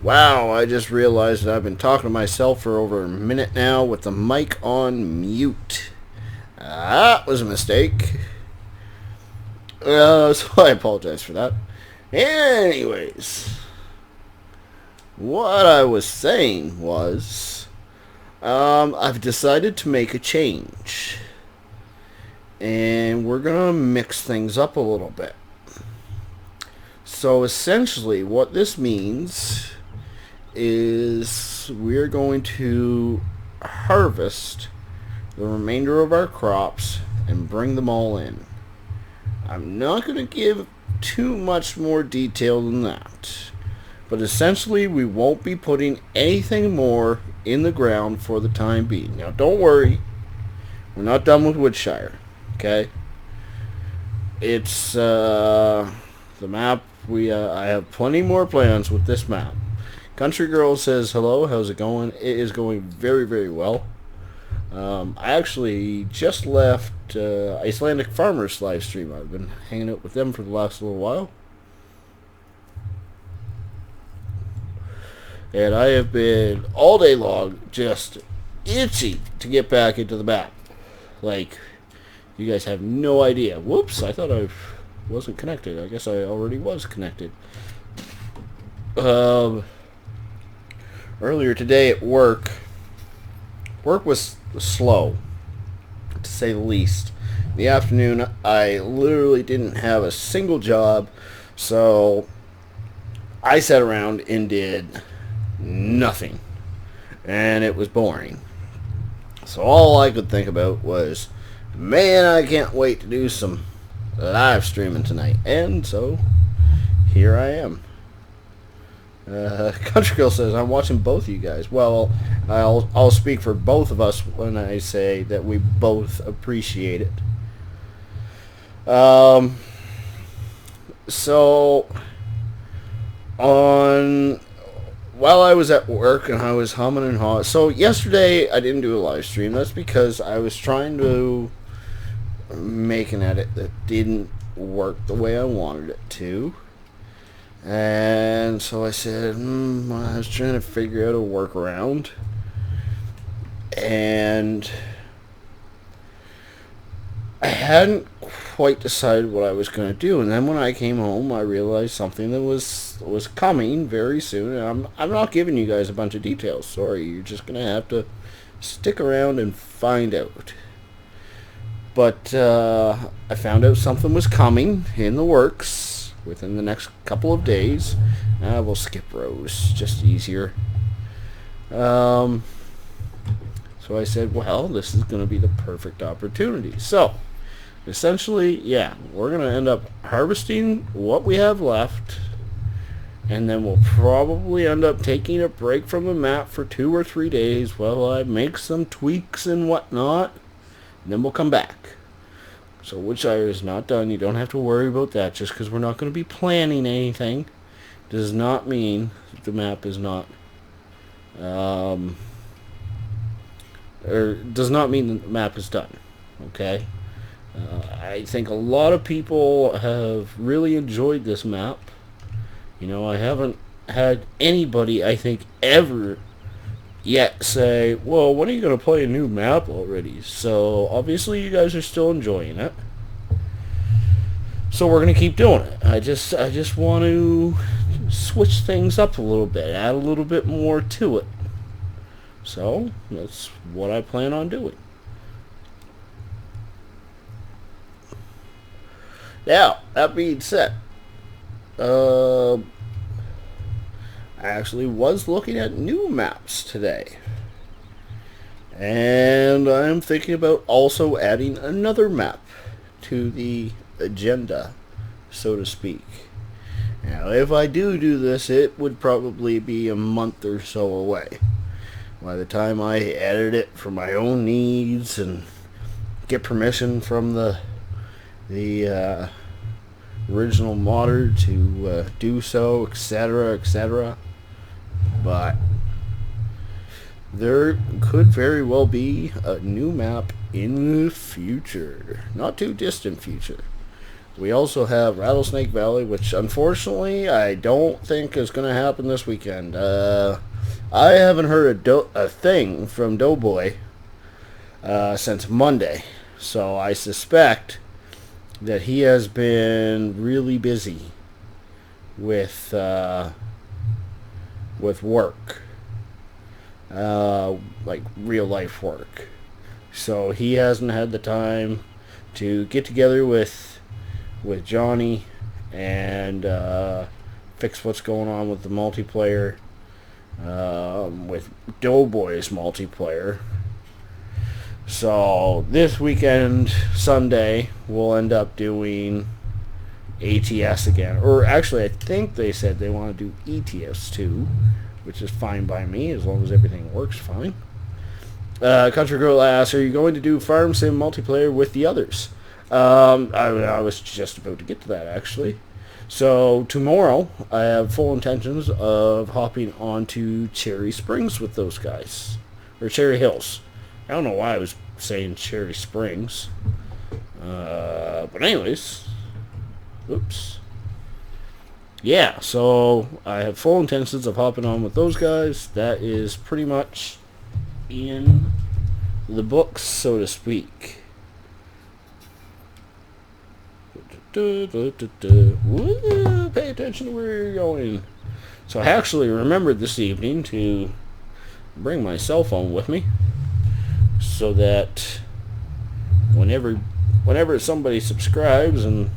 Wow, I just realized that I've been talking to myself for over a minute now with the mic on mute. That was a mistake. So I apologize for that. Anyways, what I was saying was, I've decided to make a change. And we're going to mix things up a little bit. So essentially, what this means is we're going to harvest the remainder of our crops and bring them all in. I'm not going to give too much more detail than that, but essentially we won't be putting anything more in the ground for the time being. Now don't worry, we're not done with Woodshire, okay? It's the map. I have plenty more plans with this map. Country Girl says, hello, how's it going? It is going very, very well. I actually just left Icelandic Farmers live stream. I've been hanging out with them for the last little while. And I have been all day long just itchy to get back into the map. Like, you guys have no idea. Whoops, I thought I wasn't connected. I guess I already was connected. Earlier today at work was slow, to say the least. In the afternoon, I literally didn't have a single job, so I sat around and did nothing, and it was boring. So all I could think about was, man, I can't wait to do some live streaming tonight, and so here I am. Country Girl says, I'm watching both of you guys. Well, I'll speak for both of us when I say that we both appreciate it. So, while I was at work and I was humming and hawing. So yesterday I didn't do a live stream. That's because I was trying to make an edit that didn't work the way I wanted it to. And so I said, I was trying to figure out a workaround. And I hadn't quite decided what I was going to do. And then when I came home, I realized something that was coming very soon. And I'm not giving you guys a bunch of details. Sorry, you're just going to have to stick around and find out. But I found out something was coming in the works within the next couple of days. We'll skip rows, just easier. So I said, well, this is going to be the perfect opportunity. So, essentially, yeah, we're going to end up harvesting what we have left, and then we'll probably end up taking a break from the map for 2 or 3 days while I make some tweaks and whatnot, and then we'll come back. So Woodshire is not done. You don't have to worry about that. Just because we're not going to be planning anything does not mean the map is not, or does not mean the map is done. Okay? I think a lot of people have really enjoyed this map. You know, I haven't had anybody, I think, ever yet say, well, when are you going to play a new map already? So obviously you guys are still enjoying it, so we're going to keep doing it. I just want to switch things up a little bit, add a little bit more to it. So that's what I plan on doing. Now, that being said, I actually was looking at new maps today. And I'm thinking about also adding another map to the agenda, so to speak. Now, if I do this, it would probably be a month or so away. By the time I edit it for my own needs and get permission from the original modder to do so, etc., etc. But there could very well be a new map in the future. Not too distant future. We also have Rattlesnake Valley, which unfortunately I don't think is going to happen this weekend. I haven't heard a thing from Doughboy since Monday, so I suspect that he has been really busy with work, like real life work. So he hasn't had the time to get together with Johnny and fix what's going on with the multiplayer, with Doughboy's multiplayer. So this weekend, Sunday, we'll end up doing ATS again. Or actually, I think they said they want to do ETS too, which is fine by me as long as everything works fine. Country Girl asks, are you going to do Farm Sim multiplayer with the others? I was just about to get to that, actually. So, tomorrow, I have full intentions of hopping onto Cherry Springs with those guys. Or Cherry Hills. I don't know why I was saying Cherry Springs. But anyways. Oops. Yeah, so I have full intentions of hopping on with those guys. That is pretty much in the books, so to speak. Woo, pay attention to where you're going. So I actually remembered this evening to bring my cell phone with me so that whenever somebody subscribes and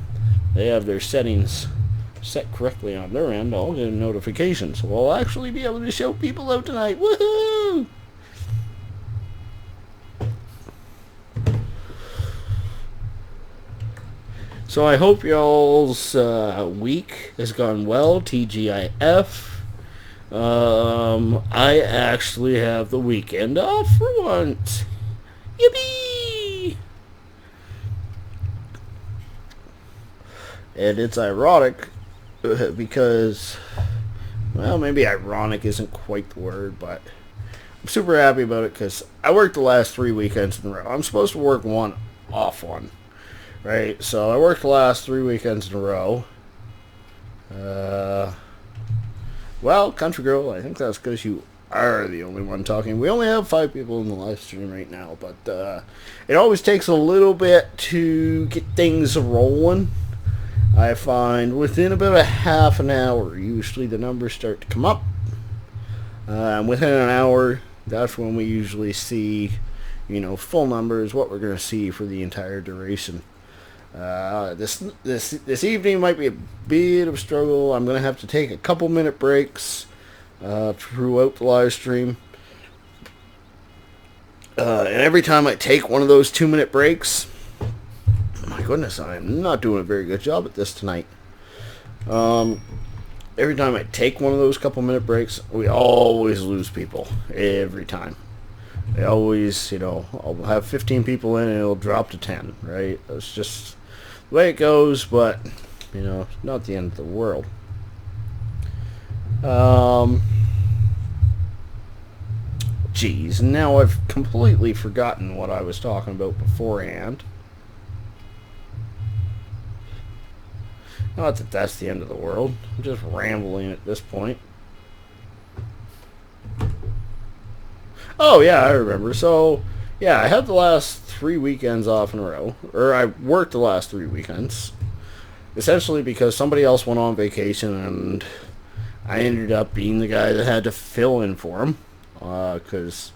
they have their settings set correctly on their end, I'll get a notification. So I'll actually be able to show people out tonight. Woohoo! So I hope y'all's week has gone well. TGIF. I actually have the weekend off for once. Yippee! And it's ironic because, well, maybe ironic isn't quite the word, but I'm super happy about it because I worked the last 3 weekends in a row. I'm supposed to work one, off one. Right, so I worked the last 3 weekends in a row. Well, Country Girl, I think that's because you are the only one talking. We only have 5 people in the live stream right now, but it always takes a little bit to get things rolling. I find within about a half an hour, usually the numbers start to come up. Within an hour, that's when we usually see, full numbers, what we're going to see for the entire duration. This evening might be a bit of a struggle. I'm going to have to take a couple minute breaks throughout the live stream. And every time I take one of those 2-minute breaks, my goodness, I'm not doing a very good job at this tonight. Every time I take one of those couple minute breaks, we always lose people. Every time. They always, I'll have 15 people in and it'll drop to 10, right? That's just the way it goes, but, not the end of the world. Geez, now I've completely forgotten what I was talking about beforehand. Not that that's the end of the world. I'm just rambling at this point. Oh, yeah, I remember. So, yeah, I had the last 3 weekends off in a row. Or I worked the last 3 weekends. Essentially because somebody else went on vacation and I ended up being the guy that had to fill in for him. Because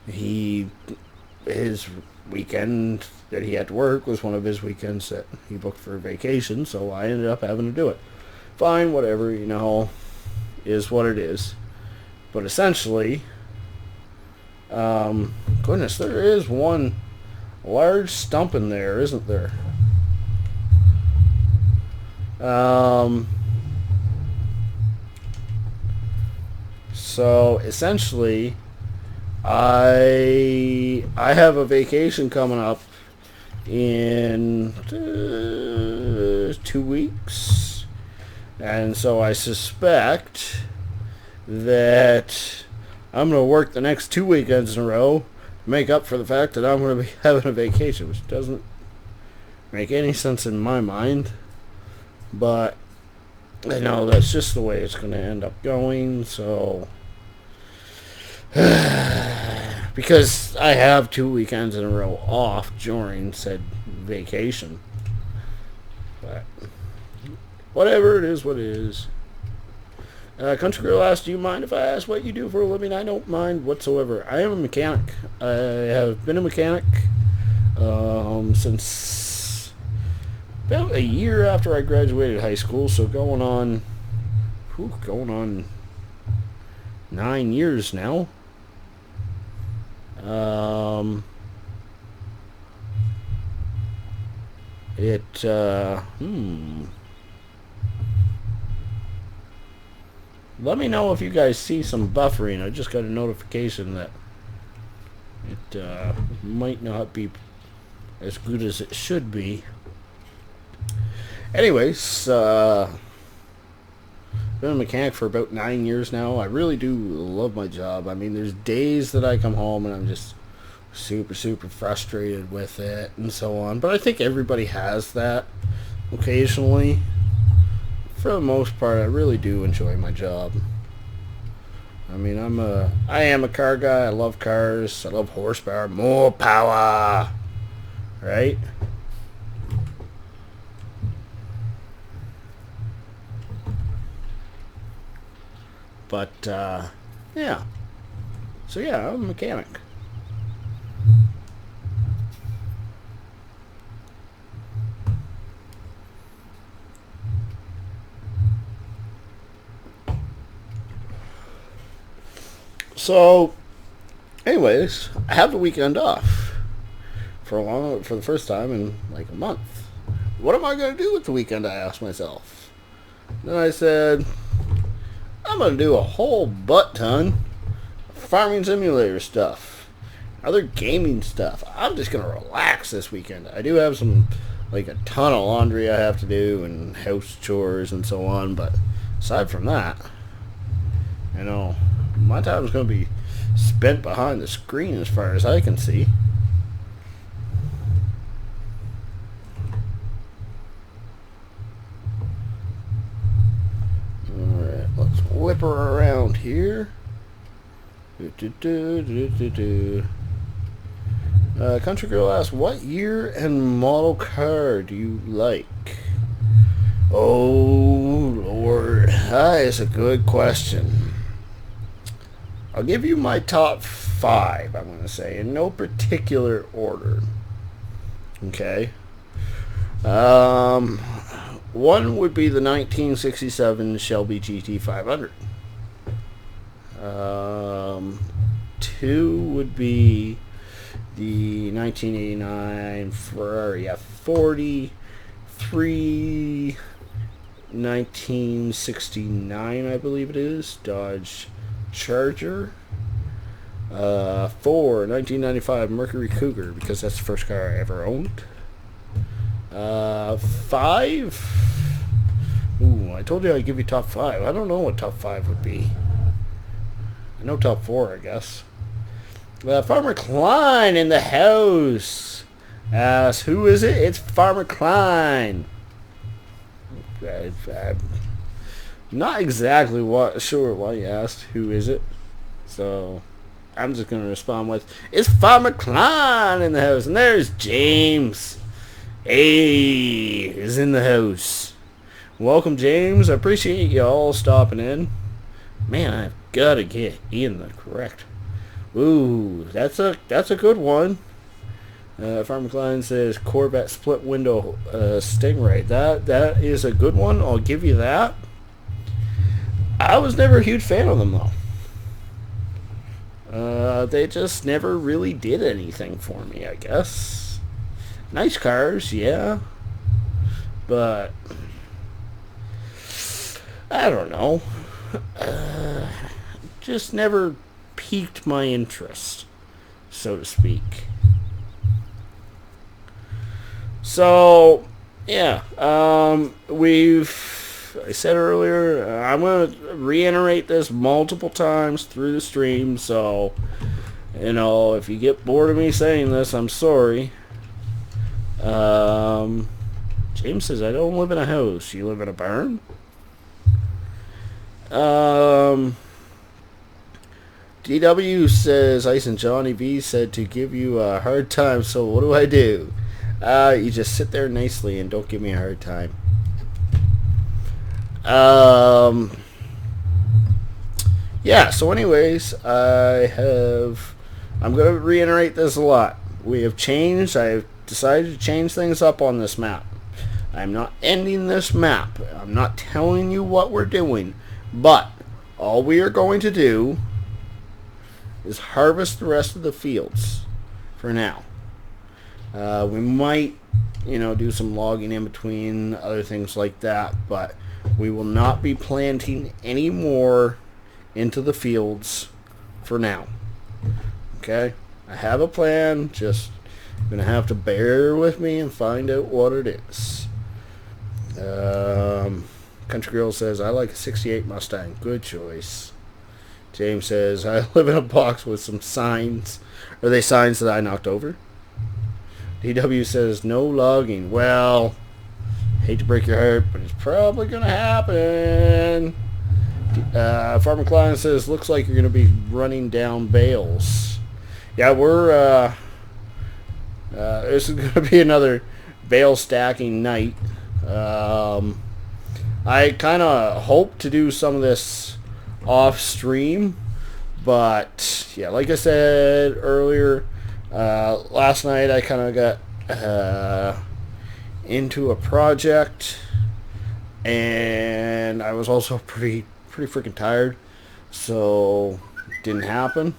his weekend that he had to work was one of his weekends that he booked for vacation. So I ended up having to do it. Fine, whatever, is what it is. But essentially... goodness, there is one large stump in there, isn't there? So essentially, I have a vacation coming up in 2 weeks, and so I suspect that I'm going to work the next 2 weekends in a row to make up for the fact that I'm going to be having a vacation, which doesn't make any sense in my mind. But I know that's just the way it's going to end up going, so because I have 2 weekends in a row off during said vacation. But whatever, it is what it is. Country Girl asked, do you mind if I ask what you do for a living? I don't mind whatsoever. I am a mechanic. I have been a mechanic since about a year after I graduated high school, so going on 9 years now. Let me know if you guys see some buffering. I just got a notification that it might not be as good as it should be. Anyways, been a mechanic for about 9 years now. I really do love my job. I mean, there's days that I come home and I'm just super frustrated with it and so on. But I think everybody has that occasionally. For the most part, I really do enjoy my job. I mean, I am a car guy. I love cars. I love horsepower. More power. Right? But, yeah. So, yeah, I'm a mechanic. So, anyways, I have the weekend off for the first time in like a month. What am I going to do with the weekend, I asked myself. Then I said, I'm going to do a whole butt ton of farming simulator stuff, other gaming stuff. I'm just going to relax this weekend. I do have like a ton of laundry I have to do and house chores and so on, but aside from that, you know, my time is going to be spent behind the screen as far as I can see. Alright, let's whip her around here. Country Girl asks, what year and model car do you like? Oh, Lord. That is a good question. I'll give you my top 5, I'm going to say, in no particular order. Okay? One would be the 1967 Shelby GT500. 2 would be the 1989 Ferrari F40. 3, 1969, I believe it is, Dodge Charger. 4, 1995 Mercury Cougar, because that's the first car I ever owned. 5, ooh, I told you I'd give you top 5. I don't know what top 5 would be. I know top 4, I guess. Farmer Klein in the house asks, who is it? It's Farmer Klein. I'm not exactly sure why you asked who is it, so I'm just going to respond with, it's Farmer Klein in the house. And there's James. Hey, is in the house. Welcome, James. I appreciate you all stopping in. Man, I've got to get Ian the correct. Ooh, that's a good one. Farmer Klein says Corvette split window Stingray. That is a good one. I'll give you that. I was never a huge fan of them though. They just never really did anything for me, I guess. Nice cars, yeah, but I don't know. Just never piqued my interest, so to speak. So, yeah, I said earlier, I'm going to reiterate this multiple times through the stream, so, you know, if you get bored of me saying this, I'm sorry. James says, I don't live in a house. You live in a barn? DW says, Ice and Johnny B said to give you a hard time, so what do I do? You just sit there nicely and don't give me a hard time. Yeah, so anyways, I'm going to reiterate this a lot. We have changed. I've decided to change things up on this map. I'm not ending this map. I'm not telling you what we're doing. But all we are going to do is harvest the rest of the fields for now. We might, do some logging in between, other things like that. But we will not be planting any more into the fields for now. Okay? I have a plan. Just going to have to bear with me and find out what it is. Country Girl says, I like a 68 Mustang. Good choice. James says, I live in a box with some signs. Are they signs that I knocked over? DW says, no logging. Well, hate to break your heart, but it's probably going to happen. Farmer Klein says, looks like you're going to be running down bales. Yeah, this is going to be another bale stacking night. I kind of hope to do some of this off stream, but yeah, like I said earlier, last night I kind of got into a project, and I was also pretty freaking tired, so it didn't happen.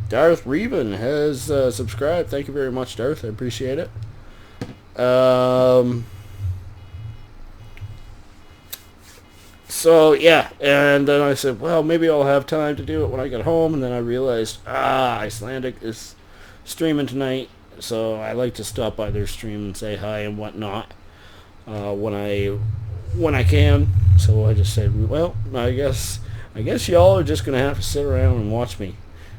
Darth Reven has subscribed. Thank you very much, Darth. I appreciate it. So yeah, and then I said, well, maybe I'll have time to do it when I get home, and then I realized, Icelandic is streaming tonight, so I like to stop by their stream and say hi and whatnot when I can. So I just said, well, I guess y'all are just gonna have to sit around and watch me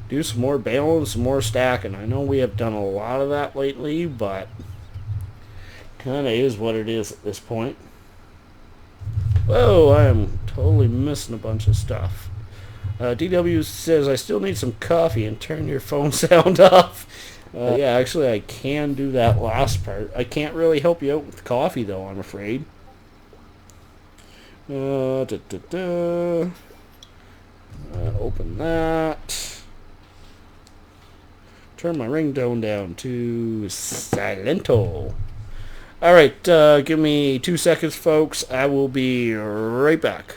do some more baling, some more stacking. I know we have done a lot of that lately, but kind of is what it is at this point. Whoa, I am totally missing a bunch of stuff. DW says, I still need some coffee and turn your phone sound off. Yeah, actually I can do that last part. I can't really help you out with coffee though, I'm afraid. Open that. Turn my ringtone down to silento. Alright, give me 2 seconds, folks. I will be right back.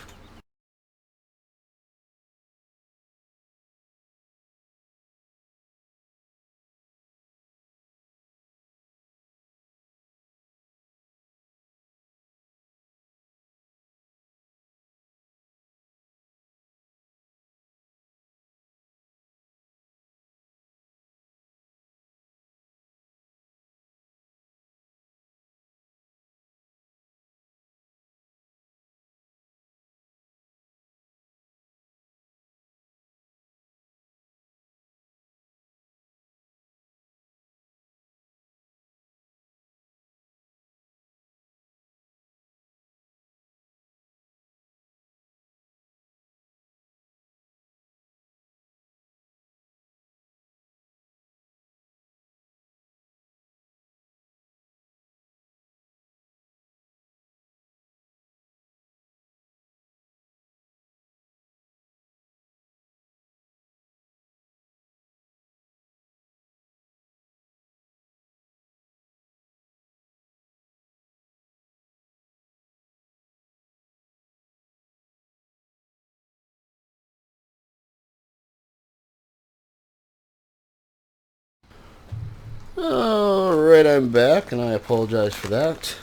Alright, I'm back, and I apologize for that.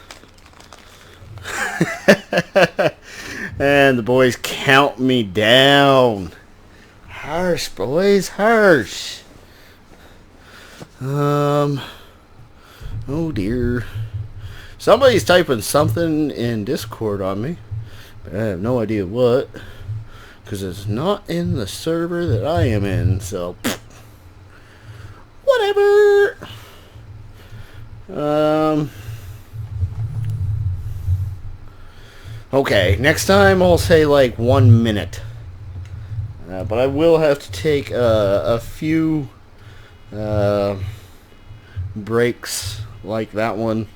And the boys count me down. Harsh, boys, harsh. Oh dear. Somebody's typing something in Discord on me, but I have no idea what, because it's not in the server that I am in, so whatever. Okay, next time I'll say like 1 minute. But I will have to take a few breaks like that one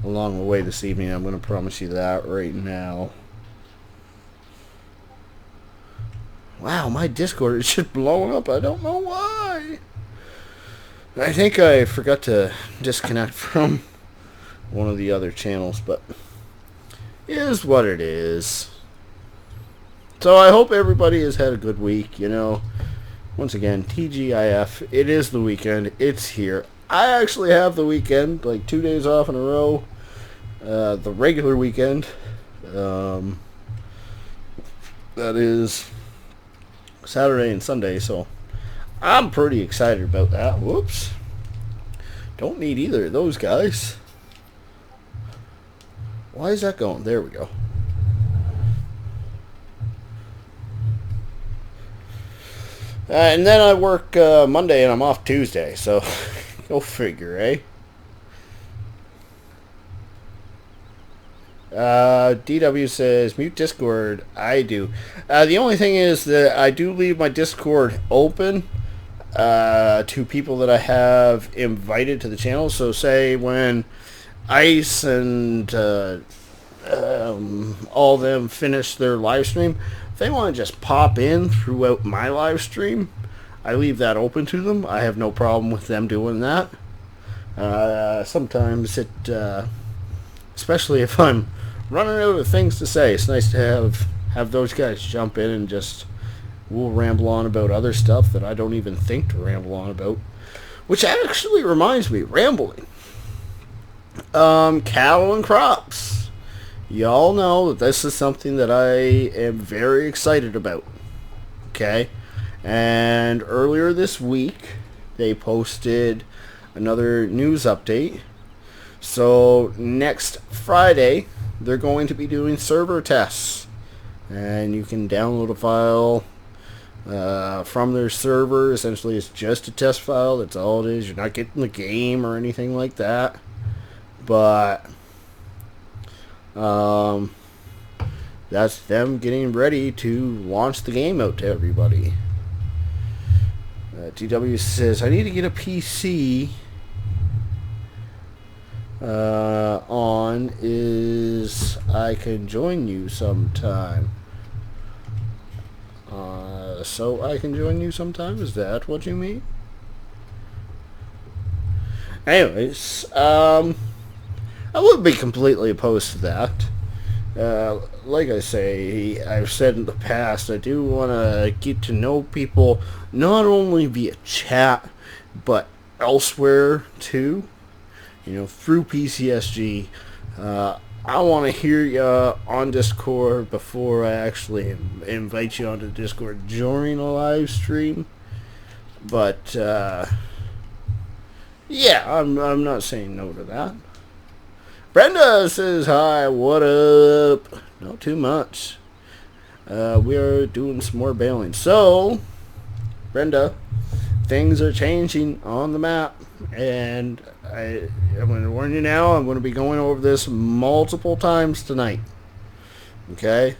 along the way this evening. I'm going to promise you that right now. Wow, my Discord is just blowing up. I don't know why. I think I forgot to disconnect from one of the other channels, but it is what it is. So I hope everybody has had a good week, you know. Once again, TGIF, it is the weekend. It's here. I actually have the weekend, like 2 days off in a row. The regular weekend. That is Saturday and Sunday, so I'm pretty excited about that. Whoops. Don't need either of those guys. Why is that going? There we go. And then I work Monday and I'm off Tuesday, so go figure, eh? DW says, mute Discord. I do. The only thing is that I do leave my Discord open to people that I have invited to the channel. So say when Ice and all of them finish their live stream, if they want to just pop in throughout my live stream, I leave that open to them. I have no problem with them doing that. Sometimes it, especially if I'm running out of things to say, it's nice to have those guys jump in and just we'll ramble on about other stuff that I don't even think to ramble on about. Which actually reminds me, rambling. Cattle and crops. Y'all know that this is something that I am very excited about. Okay? And earlier this week, they posted another news update. So next Friday, they're going to be doing server tests. And you can download a file from their server. Essentially, it's just a test file. That's all it is. You're not getting the game or anything like that. But that's them getting ready to launch the game out to everybody. TW says, I need to get a PC on is I can join you sometime. So I can join you sometime? Is that what you mean? Anyways, I would be completely opposed to that. Like I say, I've said in the past, I do want to get to know people not only via chat, but elsewhere too. You know, through PCSG. I want to hear you on Discord before I actually invite you onto Discord during a live stream. But, yeah, I'm not saying no to that. Brenda says, hi, what up? Not too much. We are doing some more baling. So, Brenda, things are changing on the map. And I'm going to warn you now, I'm going to be going over this multiple times tonight. Okay?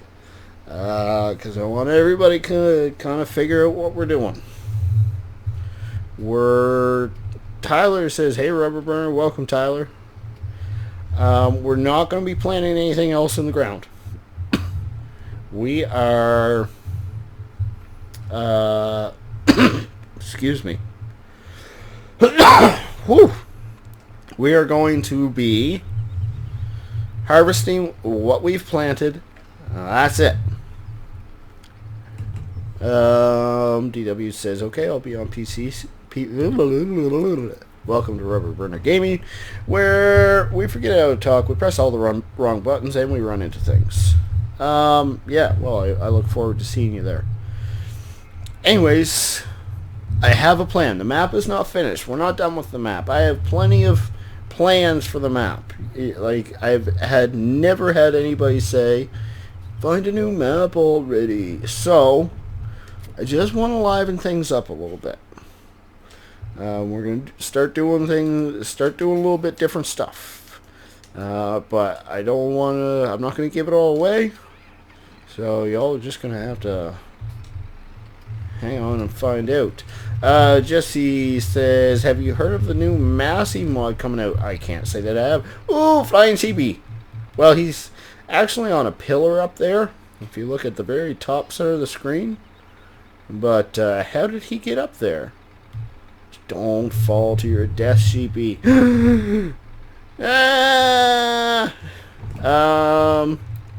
Because I want everybody to kind of figure out what we're doing. Tyler says, hey, Rubber Burner, welcome, Tyler. We're not going to be planting anything else in the ground. We are, excuse me. Whew. We are going to be harvesting what we've planted. That's it. DW says, okay, I'll be on PC. Welcome to Rubber Burner Gaming, where we forget how to talk, we press all the wrong buttons, and we run into things. Yeah, well, I look forward to seeing you there. Anyways, I have a plan. The map is not finished. We're not done with the map. I have plenty of plans for the map. Like, I've never had anybody say, find a new map already. So, I just want to liven things up a little bit. We're gonna start doing a little bit different stuff. But I don't wanna. I'm not gonna give it all away. So y'all are just gonna have to hang on and find out. Jesse says, "Have you heard of the new Massey mod coming out?" I can't say that I have. Ooh, flying CB. Well, he's actually on a pillar up there. If you look at the very top center of the screen. But how did he get up there? Don't fall to your death, sheepy. Ah!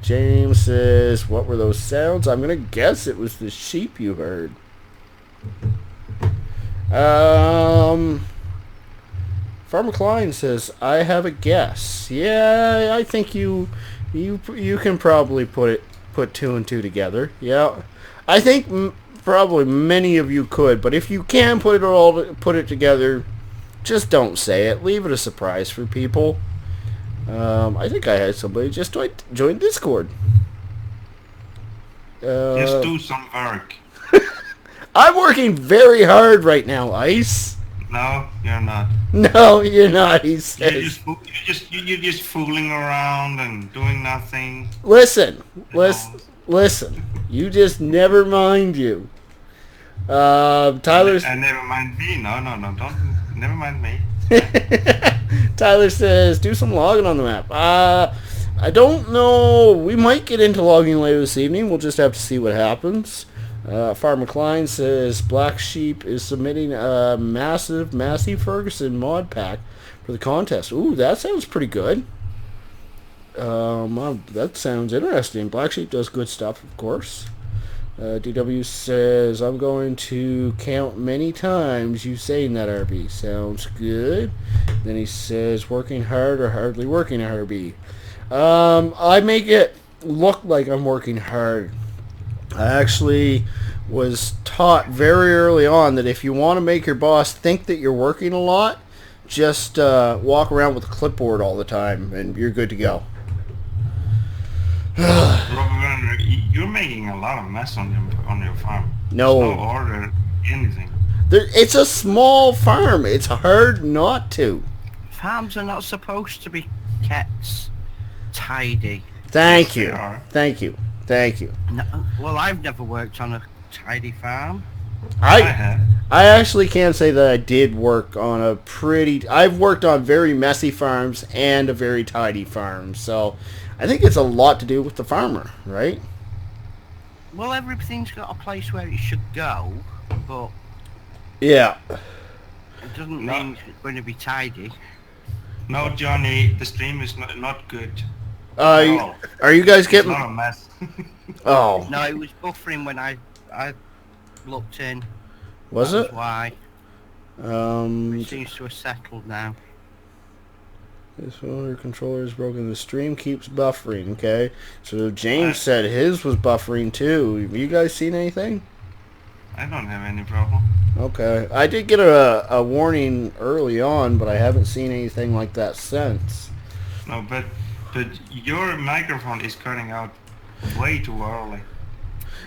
James says, what were those sounds? I'm going to guess it was the sheep you heard. Farmer Klein says, I have a guess. Yeah, I think you can probably put two and two together. Yeah. I think probably many of you could, but if you can put it together, just don't say it. Leave it a surprise for people. I think I had somebody just join Discord. Just do some work. I'm working very hard right now, Ice. No, you're not. No, you're not, he says. You're just fooling around and doing nothing. Listen. You just never mind you. Tyler's... never mind me. No, don't. Never mind me. Tyler says, do some logging on the map. I don't know. We might get into logging later this evening. We'll just have to see what happens. Farmer Klein says, Black Sheep is submitting a Massey Ferguson mod pack for the contest. Ooh, that sounds pretty good. That sounds interesting. Black Sheep does good stuff, of course. DW says, I'm going to count many times you saying that, RB. Sounds good. Then he says, working hard or hardly working, RB. I make it look like I'm working hard. I actually was taught very early on that if you want to make your boss think that you're working a lot, just walk around with a clipboard all the time and you're good to go. You're making a lot of mess on your farm. No. There's no order, anything. It's a small farm. It's hard not to. Farms are not supposed to be kept tidy. Thank Yes, you. they are. Thank you. No, well, I've never worked on a tidy farm. I have. I actually can't say that I did work on I've worked on very messy farms and a very tidy farm, so I think it's a lot to do with the farmer, right? Well, everything's got a place where it should go, but Yeah. it doesn't mean it's going to be tidy. No, Johnny, the stream is not good. Are you guys It's getting... not a mess. Oh. No, it was buffering when I looked in. Was it? That's why. It seems to have settled now. This motor controller is broken. The stream keeps buffering, okay? So James said his was buffering too. Have you guys seen anything? I don't have any problem. Okay. I did get a warning early on, but I haven't seen anything like that since. No, but your microphone is cutting out way too early.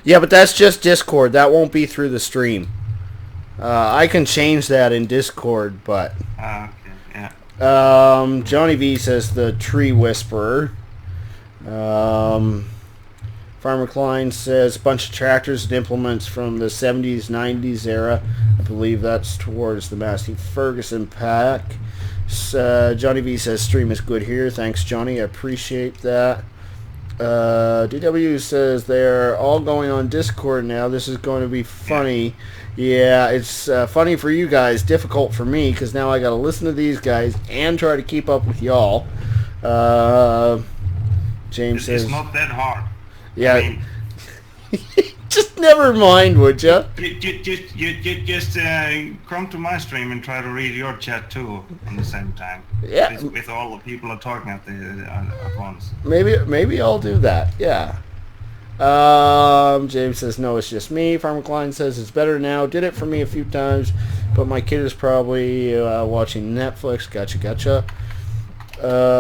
Yeah, but that's just Discord. That won't be through the stream. I can change that in Discord, but... Okay, yeah. Johnny V says the tree whisperer. Farmer Klein says a bunch of tractors and implements from the 70s, 90s era. I believe that's towards the Massey Ferguson pack. Johnny V says stream is good here. Thanks, Johnny. I appreciate that. DW says they're all going on Discord now. This is going to be funny. Yeah, it's funny for you guys, difficult for me, because now I got to listen to these guys and try to keep up with y'all. James says... It's not that hard. Yeah. I mean, just never mind, would ya? Just come to my stream and try to read your chat too at the same time. Yeah. With all the people are talking at once. Maybe I'll do that. Yeah. James says no, it's just me. Farmer Klein says it's better now. Did it for me a few times, but my kid is probably watching Netflix. Gotcha.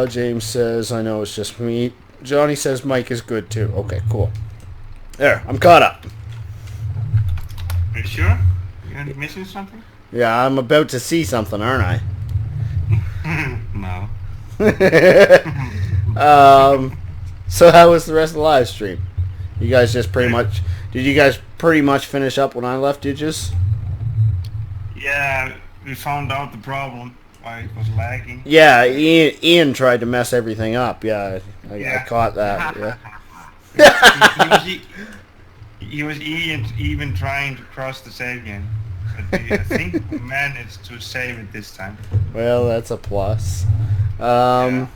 James says I know it's just me. Johnny says Mike is good too. Okay, cool. There, I'm caught up. Are you sure? You're missing something? Yeah, I'm about to see something, aren't No. I? So how was the rest of the live stream? You guys just pretty much... Did you guys pretty much finish up when I left, did you? Yeah, we found out the problem, why it was lagging. Yeah, Ian tried to mess everything up. Yeah, I caught that. Yeah. He was even trying to cross the save game. But I think we managed to save it this time. Well, that's a plus. I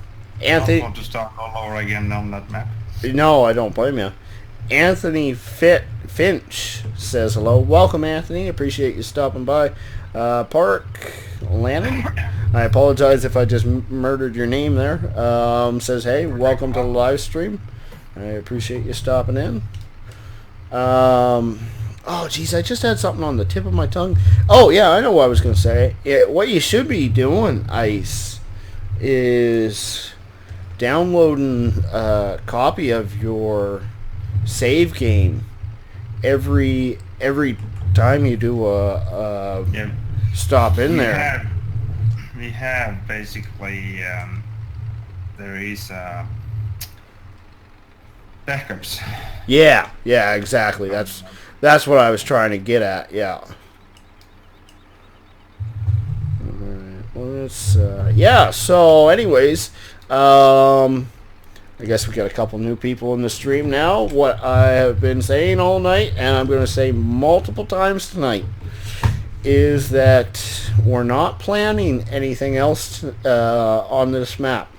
Anthony... don't want to start all over again on that map. No, I don't blame you. Anthony Finch says hello. Welcome, Anthony. Appreciate you stopping by. Park Lannon, I apologize if I just murdered your name there. Says, hey, welcome to the live stream. I appreciate you stopping in. Oh, geez, I just had something on the tip of my tongue. Oh, yeah, I know what I was going to say. What you should be doing, Ice, is downloading a copy of your save game every time you do a stop in there. We have basically there is backups. Yeah, exactly. That's what I was trying to get at. Yeah. Well, yeah. So, anyways, I guess we got a couple new people in the stream now. What I have been saying all night, and I'm going to say multiple times tonight, is that we're not planning anything else on this map.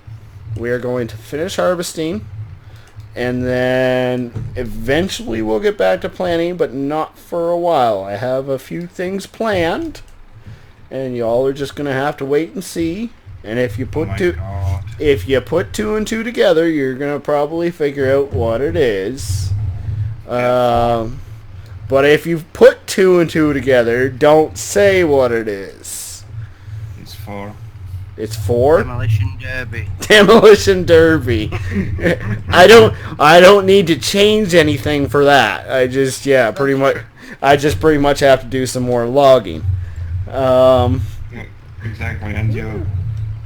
We are going to finish harvesting, and then eventually we'll get back to planning, but not for a while. I have a few things planned, and y'all are just going to have to wait and see. And if you put two and two together, you're gonna probably figure out what it is. But if you put two and two together, don't say what it is. It's for. It's for Demolition Derby. Demolition Derby. I don't need to change anything for that. I just pretty much have to do some more logging. Exactly, and you.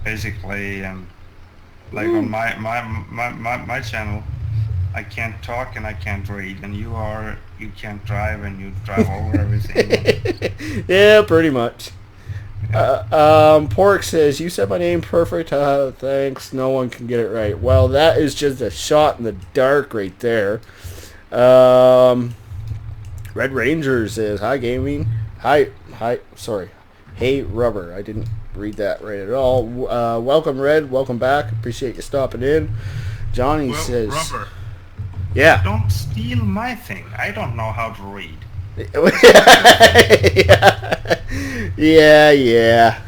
Basically, like on my channel, I can't talk and I can't read, and you can't drive and you drive over everything. Yeah, pretty much. Pork says, you said my name perfect. Thanks. No one can get it right. Well, that is just a shot in the dark right there. Red Ranger says, hi gaming. Hi. Sorry. Hey Rubber. I didn't read that right at all. Welcome, Red. Welcome back. Appreciate you stopping in. Johnny says... Rubber. Yeah. Don't steal my thing. I don't know how to read. Yeah.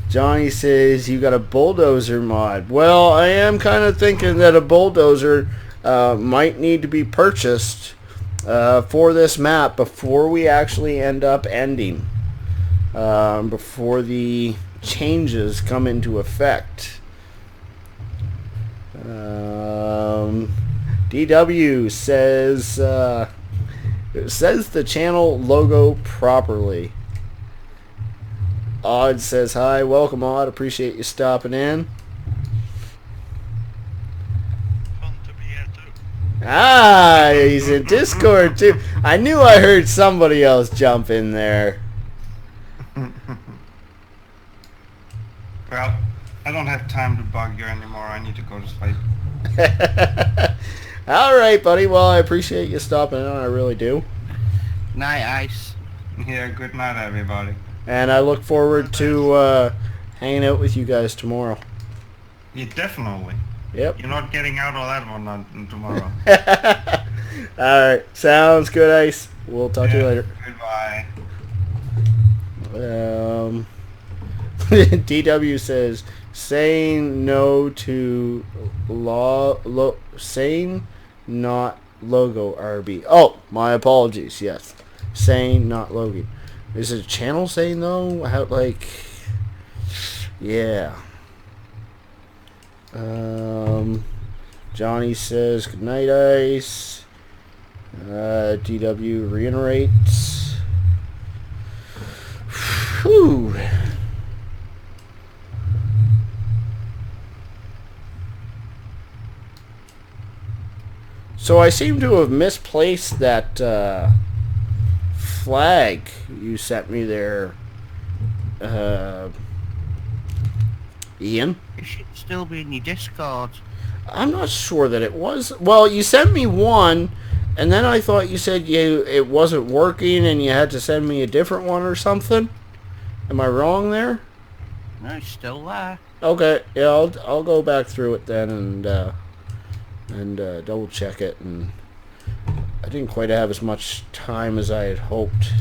Johnny says, you got a bulldozer mod. Well, I am kind of thinking that a bulldozer might need to be purchased for this map before we actually end up ending. Before the changes come into effect. DW says it says the channel logo properly. Odd says hi, welcome Odd, appreciate you stopping in. Fun to be here too. Ah, he's in Discord too. I knew I heard somebody else jump in there. Well, I don't have time to bug you anymore. I need to go to sleep. All right, buddy. Well, I appreciate you stopping in. I really do. Night, Ice. Yeah, good night, everybody. And I look forward to hanging out with you guys tomorrow. Yeah, definitely. Yep. You're not getting out of that one tomorrow. All right. Sounds good, Ice. We'll talk to you later. Goodbye. DW says, saying no to saying not logo RB. Oh, my apologies. Yes, saying not logo. Is it a channel saying though? How like? Yeah. Johnny says good night, Ice. DW reiterates. Whew. So I seem to have misplaced that flag you sent me there, Ian. It should still be in your Discord. I'm not sure that it was. Well, you sent me one, and then I thought you said it wasn't working and you had to send me a different one or something. Am I wrong there? No, it's still there. Okay, yeah, I'll go back through it then and double check it. And I didn't quite have as much time as I had hoped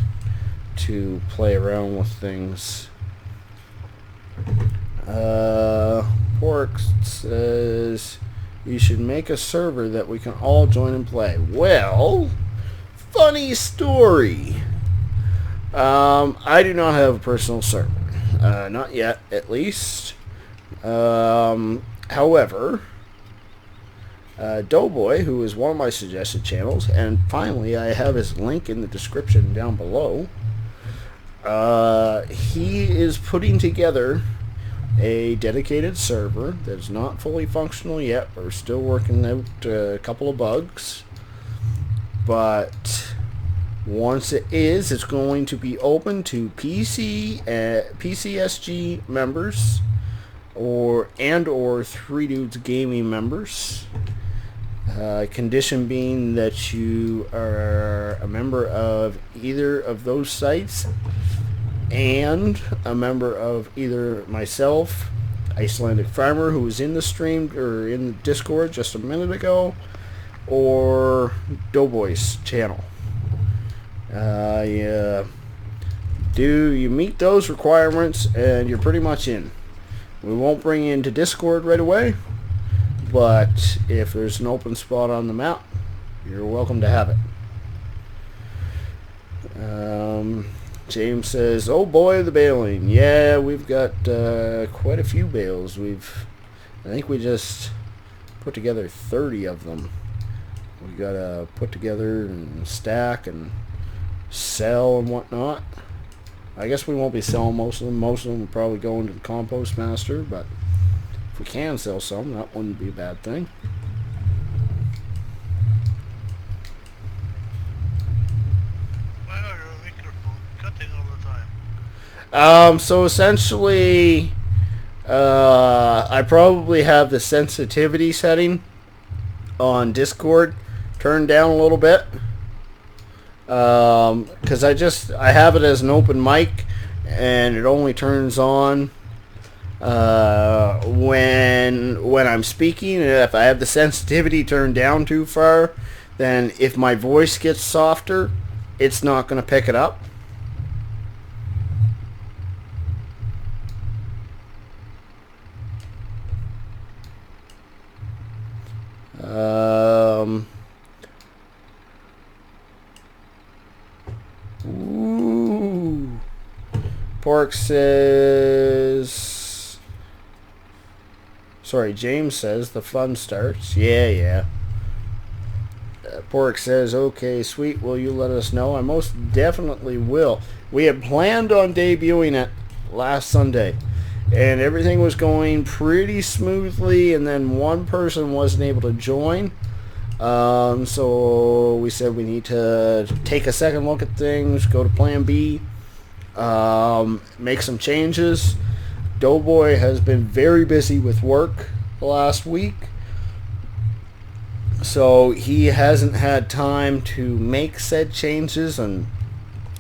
to play around with things. Pork says you should make a server that we can all join and play. Well, funny story. I do not have a personal server. Not yet, at least. However, Doughboy, who is one of my suggested channels, and finally I have his link in the description down below, he is putting together a dedicated server that's not fully functional yet. We're still working out a couple of bugs, but once it is, it's going to be open to PCSG members or 3 Dudes Gaming members. Condition being that you are a member of either of those sites and a member of either myself, Icelandic Farmer, who was in the stream or in the Discord just a minute ago, or Doughboy's channel. Do you meet those requirements and you're pretty much in. We won't bring you into Discord right away, but if there's an open spot on the map, you're welcome to have it. James says, oh boy, the baling. Yeah, we've got quite a few bales. I think we just put together 30 of them. We got to put together and stack and sell and whatnot. I guess we won't be selling most of them. Most of them will probably go into the compost master, but if we can sell some, that wouldn't be a bad thing. Why are your microphone cutting all the time? So essentially, I probably have the sensitivity setting on Discord turned down a little bit. Because I have it as an open mic, and it only turns on when I'm speaking. And if I have the sensitivity turned down too far, then if my voice gets softer, it's not going to pick it up. Ooh. Pork says... Sorry, James says the fun starts. Yeah. Pork says, okay, sweet, will you let us know? I most definitely will. We had planned on debuting it last Sunday, and everything was going pretty smoothly, and then one person wasn't able to join. So we said we need to take a second look at things, go to plan B, make some changes. Doughboy has been very busy with work the last week, so he hasn't had time to make said changes and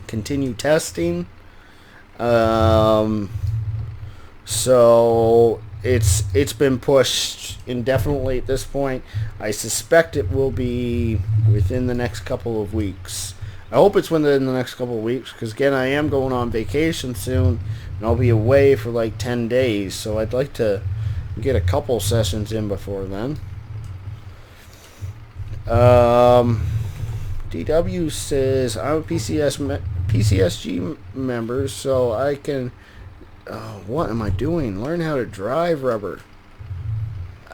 continue testing. So it's been pushed indefinitely at this point. I suspect it will be within the next couple of weeks. I hope it's within the next couple of weeks, because again, I am going on vacation soon, and I'll be away for like 10 days, so I'd like to get a couple sessions in before then. DW says, I'm a PCSG member, so I can... what am I doing? Learn how to drive, rubber.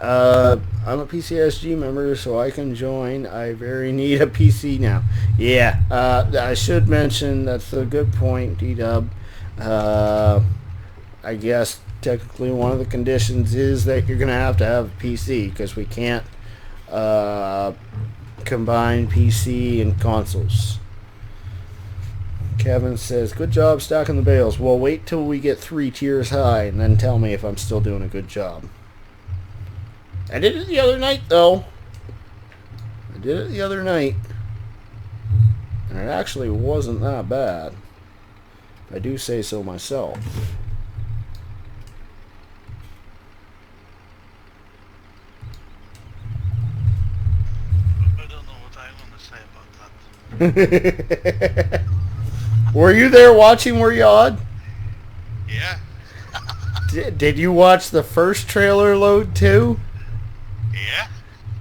I'm a PCSG member, so I can join. I very need a PC now. Yeah, I should mention, that's a good point, DW. I guess technically one of the conditions is that you're going to have a PC because we can't combine PC and consoles. Kevin says, good job stacking the bales. Well, wait till we get 3 tiers high and then tell me if I'm still doing a good job. I did it the other night, though. And it actually wasn't that bad. I do say so myself. I don't know what I'm gonna say about that. Were you there watching, were you, Odd? Yeah, Did you watch the first trailer load, too? yeah.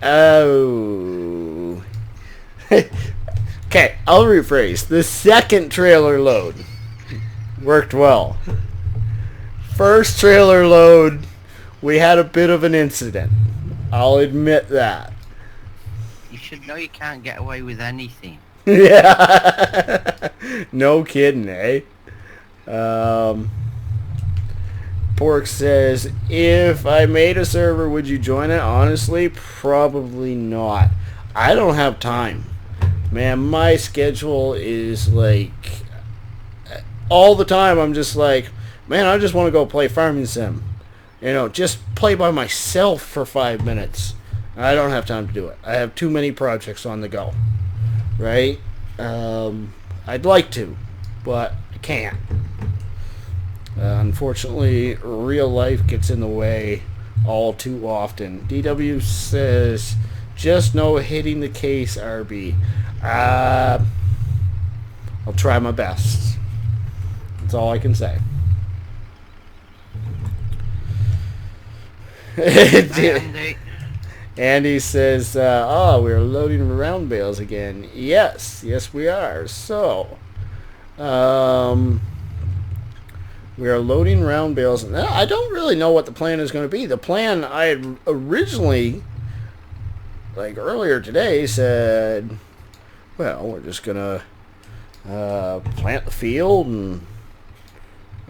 Oh. Okay, I'll rephrase. The second trailer load worked well. First trailer load, we had a bit of an incident. I'll admit that. You should know you can't get away with anything. Yeah. No kidding, eh? Pork says, if I made a server, would you join it? Honestly, probably not. I don't have time. Man, my schedule is like... all the time I'm just like, man, I just want to go play Farming Sim. You know, just play by myself for 5 minutes. I don't have time to do it. I have too many projects on the go. Right? I'd like to, but I can't. Unfortunately, real life gets in the way all too often. DW says, just no hitting the case, RB. I'll try my best. That's all I can say. Andy says, we're loading round bales again. Yes, we are. So, we are loading round bales. Now, I don't really know what the plan is going to be. The plan I had originally, like earlier today, said, well, we're just going to plant the field and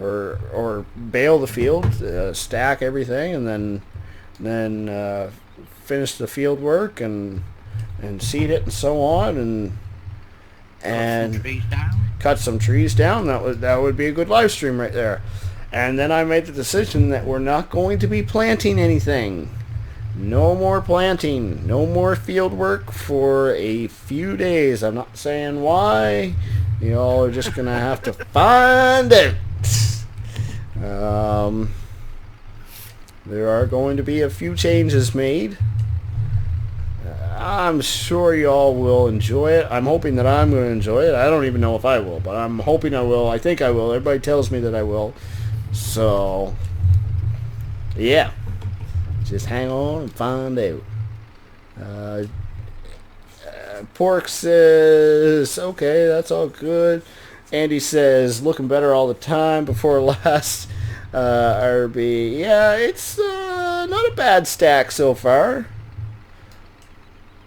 or bale the field, stack everything, and then finish the field work and seed it and so on, and cut some trees down. That would be a good live stream right there. And then I made the decision that we're not going to be planting anything. No more planting. No more field work for a few days. I'm not saying why. You all are just going to have to find out. There are going to be a few changes made. I'm sure y'all will enjoy it. I'm hoping that I'm going to enjoy it. I don't even know if I will, but I'm hoping I will. I think I will. Everybody tells me that I will. So, yeah. Just hang on and find out. Pork says, okay, that's all good. Andy says, looking better all the time before last RB. Yeah, it's not a bad stack so far.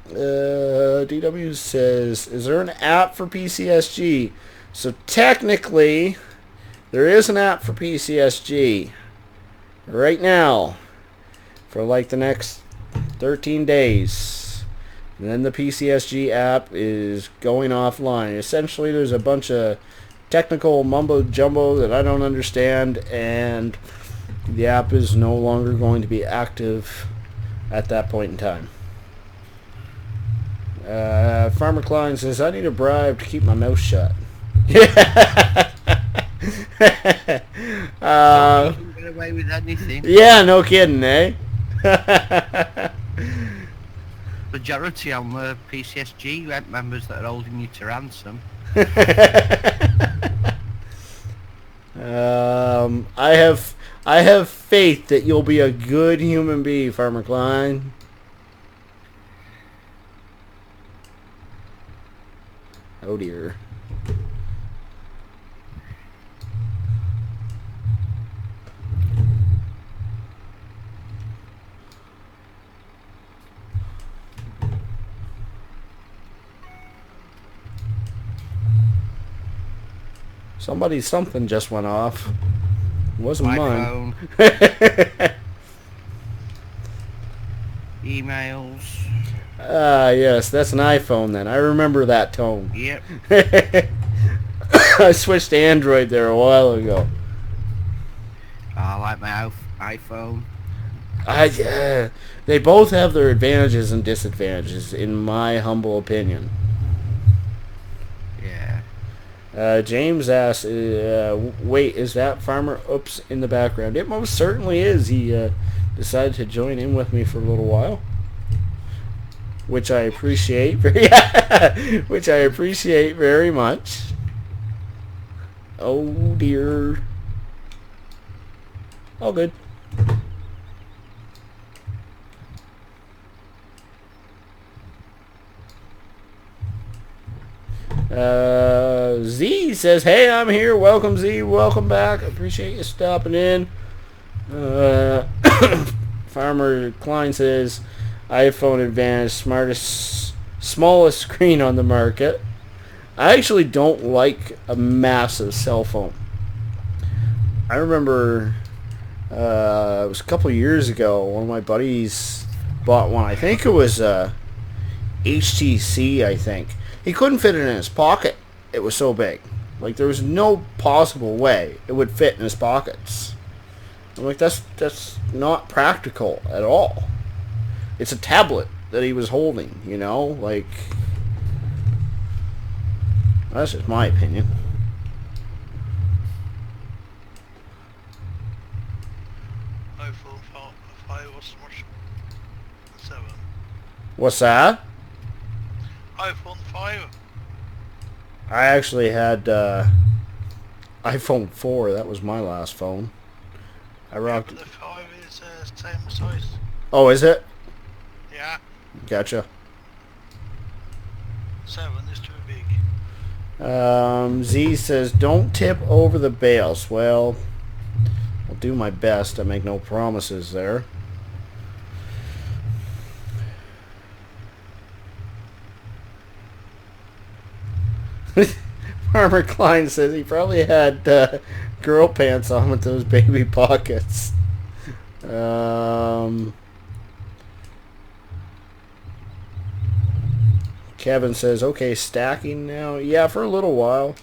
DW says, is there an app for PCSG? So technically, there is an app for PCSG right now for like the next 13 days. And then the PCSG app is going offline. Essentially, there's a bunch of technical mumbo-jumbo that I don't understand, and the app is no longer going to be active at that point in time. Farmer Klein says, I need a bribe to keep my mouth shut. Get away with anything. Yeah, no kidding, eh? Majority on the PCSG members that are holding you to ransom. I have faith that you'll be a good human being, Farmer Klein. Oh dear. Something just went off. It wasn't My mine. phone. Emails. Ah, yes, that's an iPhone then. I remember that tone. Yep. I switched to Android there a while ago. I like my iPhone. They both have their advantages and disadvantages, in my humble opinion. Yeah. James asks, wait, is that Farmer Oops in the background? It most certainly is. He decided to join in with me for a little while, which I appreciate very much. Oh dear. All good. Z says, hey, I'm here. Welcome, Z. Welcome back. Appreciate you stopping in. Farmer Klein says, iPhone advantage, smallest screen on the market. I actually don't like a massive cell phone. I remember it was a couple years ago, one of my buddies bought one. I think it was HTC, I think. He couldn't fit it in his pocket. It was so big. Like, there was no possible way it would fit in his pockets. I'm like, that's not practical at all. It's a tablet that he was holding, you know? Like, that's just my opinion. iPhone 5 was much 7. What's that? iPhone 5. I actually had iPhone 4. That was my last phone. I rocked But it. the 5 is same size. Oh, is it? Yeah, Gotcha. 7 is too big. Z says, don't tip over the bales. Well, I'll do my best. I make no promises there. Farmer Klein says he probably had girl pants on with those baby pockets. Kevin says, okay, stacking now. Yeah, for a little while.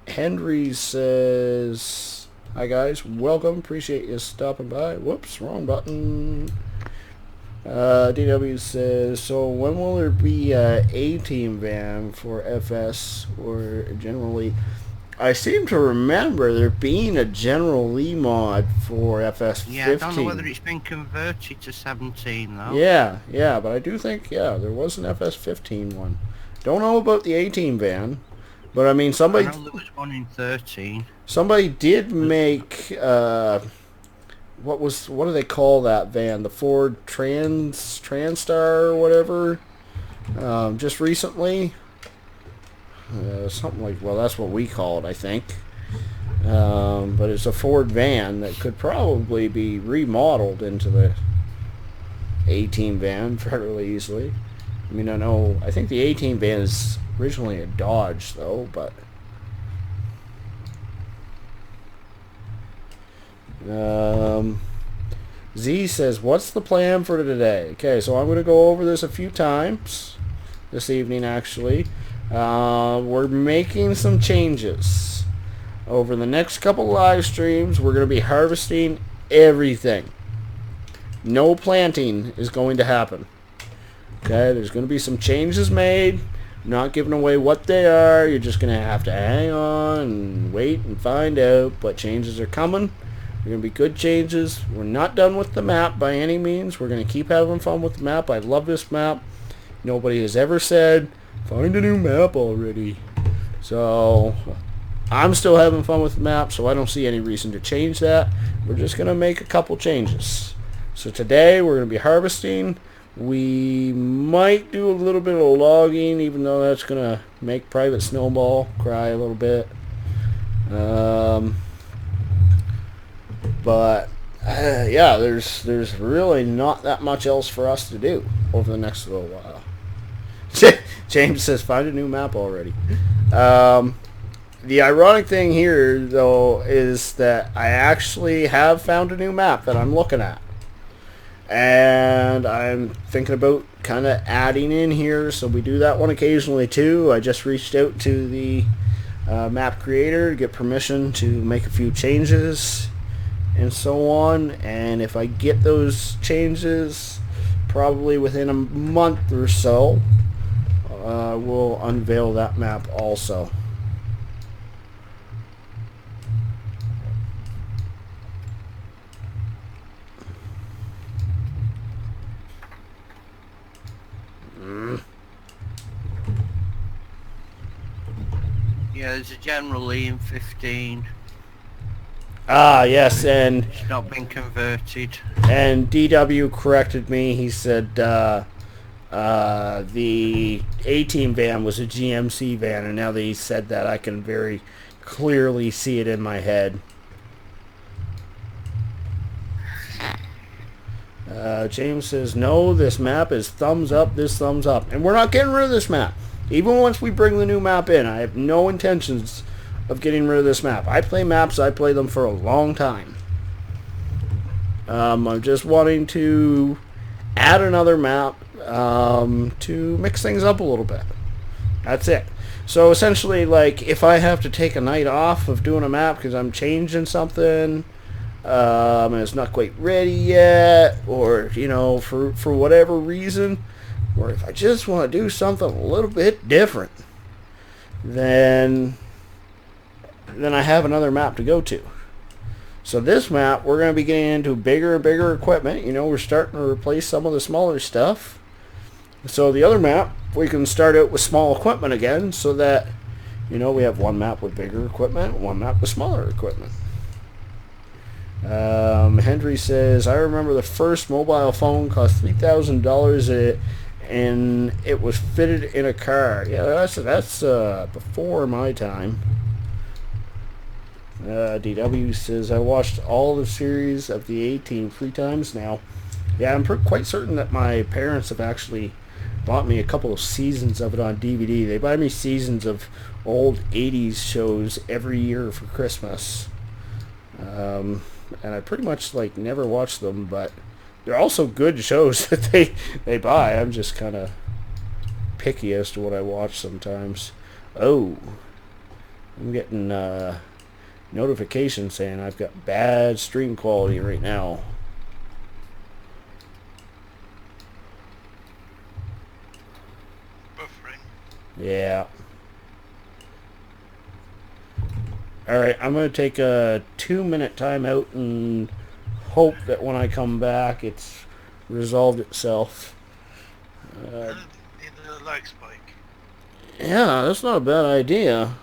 Henry says, hi guys, welcome. Appreciate you stopping by. Whoops, wrong button. DW says, so when will there be a A-team van for FS or generally? I seem to remember there being a General Lee mod for FS 15. Yeah, I don't know whether it's been converted to 17 though. Yeah, but I do think, there was an FS 15 one. Don't know about the A-team van, but I mean, I somebody know there was one in 13. somebody did make what do they call that van? The Ford Transstar or whatever. Just recently. Something like, well, that's what we call it, I think. But it's a Ford van that could probably be remodeled into the A-Team van fairly easily. I mean, I think the A-Team van is originally a Dodge, though, but... Z says, what's the plan for today? Okay, so I'm going to go over this a few times this evening, actually. We're making some changes. Over the next couple live streams, we're going to be harvesting everything. No planting is going to happen. Okay, there's going to be some changes made. I'm not giving away what they are. You're just going to have to hang on and wait and find out. But changes are coming. They're going to be good changes. We're not done with the map by any means. We're going to keep having fun with the map. I love this map. Nobody has ever said, find a new map already. So, I'm still having fun with the map, so I don't see any reason to change that. We're just going to make a couple changes. So today, we're going to be harvesting. We might do a little bit of logging, even though that's going to make Private Snowball cry a little bit. But yeah, there's really not that much else for us to do over the next little while. James says, find a new map already. The ironic thing here, though, is that I actually have found a new map that I'm looking at. And I'm thinking about kind of adding in here, so we do that one occasionally too. I just reached out to the map creator to get permission to make a few changes and so on. And if I get those changes, probably within a month or so, we'll unveil that map also. Yeah, there's a General Lee in 15. Ah, yes, and It's not been converted. DW corrected me. He said the A-Team van was a GMC van, and now that he said that, I can very clearly see it in my head. James says, no, this map is thumbs up, this thumbs up. And we're not getting rid of this map. Even once we bring the new map in, I have no intentions of getting rid of this map. I play maps, I play them for a long time. I'm just wanting to add another map to mix things up a little bit. That's it. So essentially, like, if I have to take a night off of doing a map because I'm changing something, and it's not quite ready yet, or, you know, for whatever reason, or if I just want to do something a little bit different, then I have another map to go to. So this map, we're going to be getting into bigger and bigger equipment. You know, we're starting to replace some of the smaller stuff. So the other map, we can start out with small equipment again, so that, you know, we have one map with bigger equipment, one map with smaller equipment. Henry says, I remember the first mobile phone cost $3,000 and it was fitted in a car. Yeah, that's before my time. DW says, I watched all the series of the A-Team 3 times now. Yeah, I'm quite certain that my parents have actually bought me a couple of seasons of it on DVD. They buy me seasons of old 80s shows every year for Christmas. And I pretty much like never watch them, but they're also good shows that they buy. I'm just kind of picky as to what I watch sometimes. Oh, I'm getting notifications saying I've got bad stream quality right now. Buffering. Yeah. Alright, I'm going to take a 2-minute time out and hope that when I come back it's resolved itself. Need a lag spike. Yeah, that's not a bad idea.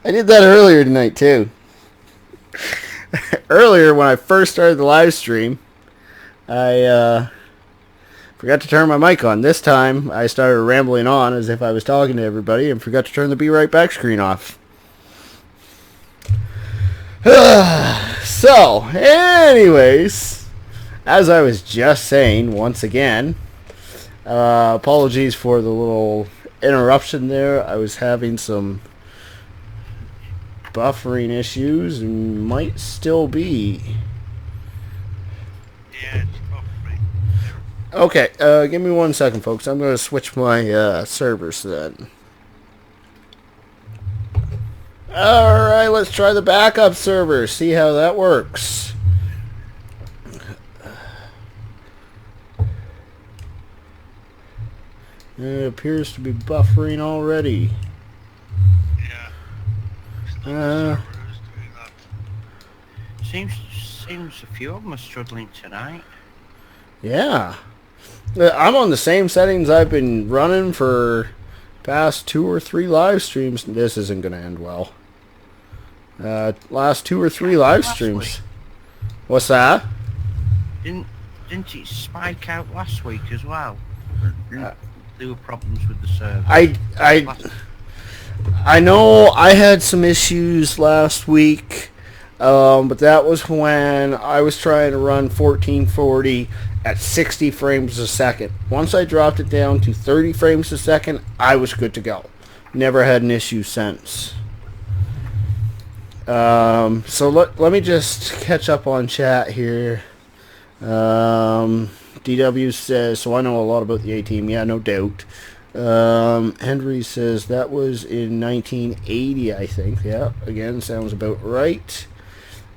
I did that earlier tonight, too. Earlier, when I first started the live stream, I forgot to turn my mic on. This time, I started rambling on as if I was talking to everybody and forgot to turn the Be Right Back screen off. So, anyways, as I was just saying, once again, apologies for the little interruption there. I was having some buffering issues and might still be. Yeah, it's buffering. Okay, give me 1 second, folks. I'm going to switch my servers then. Alright, let's try the backup server, see how that works. It appears to be buffering already. Yeah. It's not the server who's doing that. Seems a few of them are struggling tonight. Yeah. I'm on the same settings I've been running for past 2 or 3 live streams. This isn't going to end well. Last 2 or 3 live streams. What's that? Didn't it spike out last week as well? There were problems with the server. I know I had some issues last week, but that was when I was trying to run 1440 at 60 frames a second. Once I dropped it down to 30 frames a second, I was good to go. Never had an issue since. So let me just catch up on chat here. DW says, so I know a lot about the A-Team. Yeah, no doubt. Henry says that was in 1980, I think. Yeah, again, sounds about right.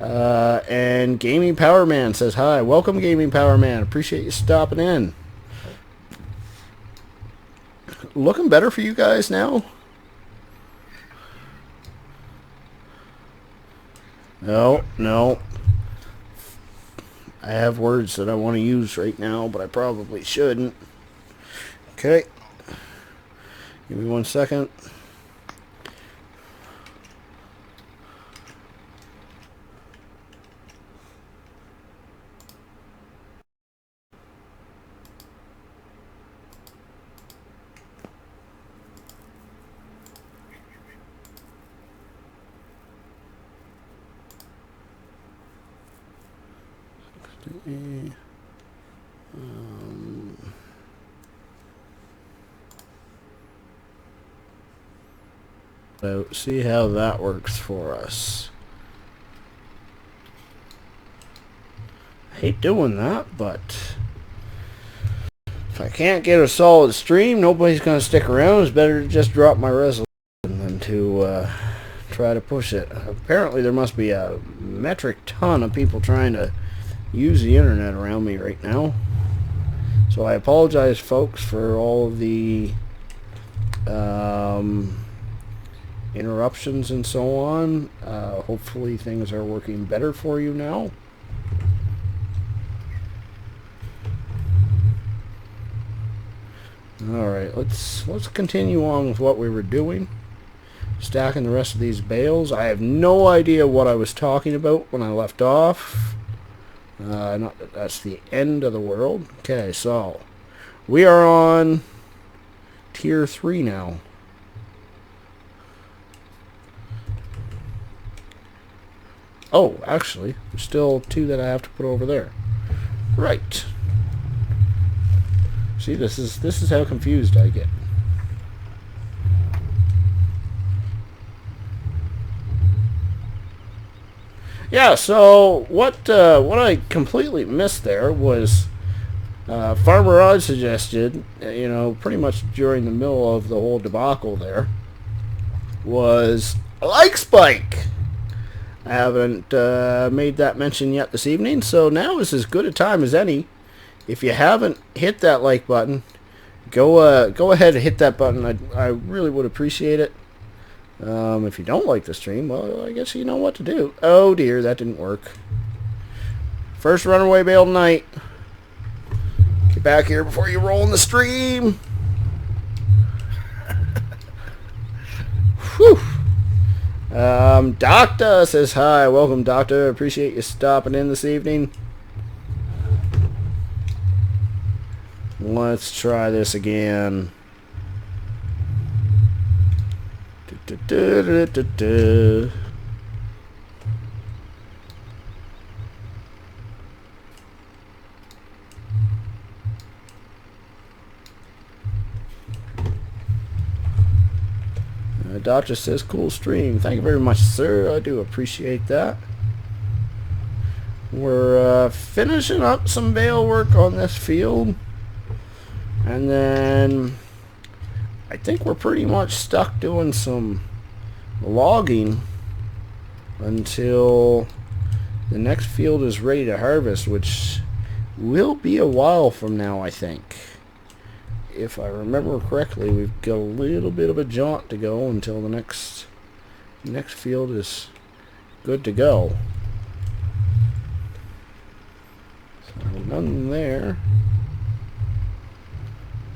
And Gaming Power Man says, hi. Welcome, Gaming Power Man. Appreciate you stopping in. Looking better for you guys now? No. I have words that I want to use right now, but I probably shouldn't. Okay. Give me 1 second. So see how that works for us. I hate doing that, but if I can't get a solid stream, nobody's going to stick around. It's better to just drop my resolution than to try to push it. Apparently there must be a metric ton of people trying to use the internet around me right now. So I apologize, folks, for all of the interruptions and so on. Hopefully things are working better for you now. Alright, let's continue on with what we were doing. Stacking the rest of these bales. I have no idea what I was talking about when I left off. Not that that's the end of the world. Okay, so we are on tier 3 now. Oh, actually, there's still 2 that I have to put over there. Right. See, this is how confused I get. Yeah, so what I completely missed there was Farmer Rod suggested, you know, pretty much during the middle of the whole debacle there, was a like spike. I haven't made that mention yet this evening, so now is as good a time as any. If you haven't hit that like button, go ahead and hit that button. I really would appreciate it. If you don't like the stream, well, I guess you know what to do. Oh dear, that didn't work. First runaway bale tonight. Get back here before you roll in the stream. Whew. Doctor says hi. Welcome, Doctor. Appreciate you stopping in this evening. Let's try this again. Doctor says cool stream. Thank you very much, sir. I do appreciate that. We're finishing up some bale work on this field. And then I think we're pretty much stuck doing some logging until the next field is ready to harvest, which will be a while from now, I think. If I remember correctly, we've got a little bit of a jaunt to go until the next field is good to go. So none there.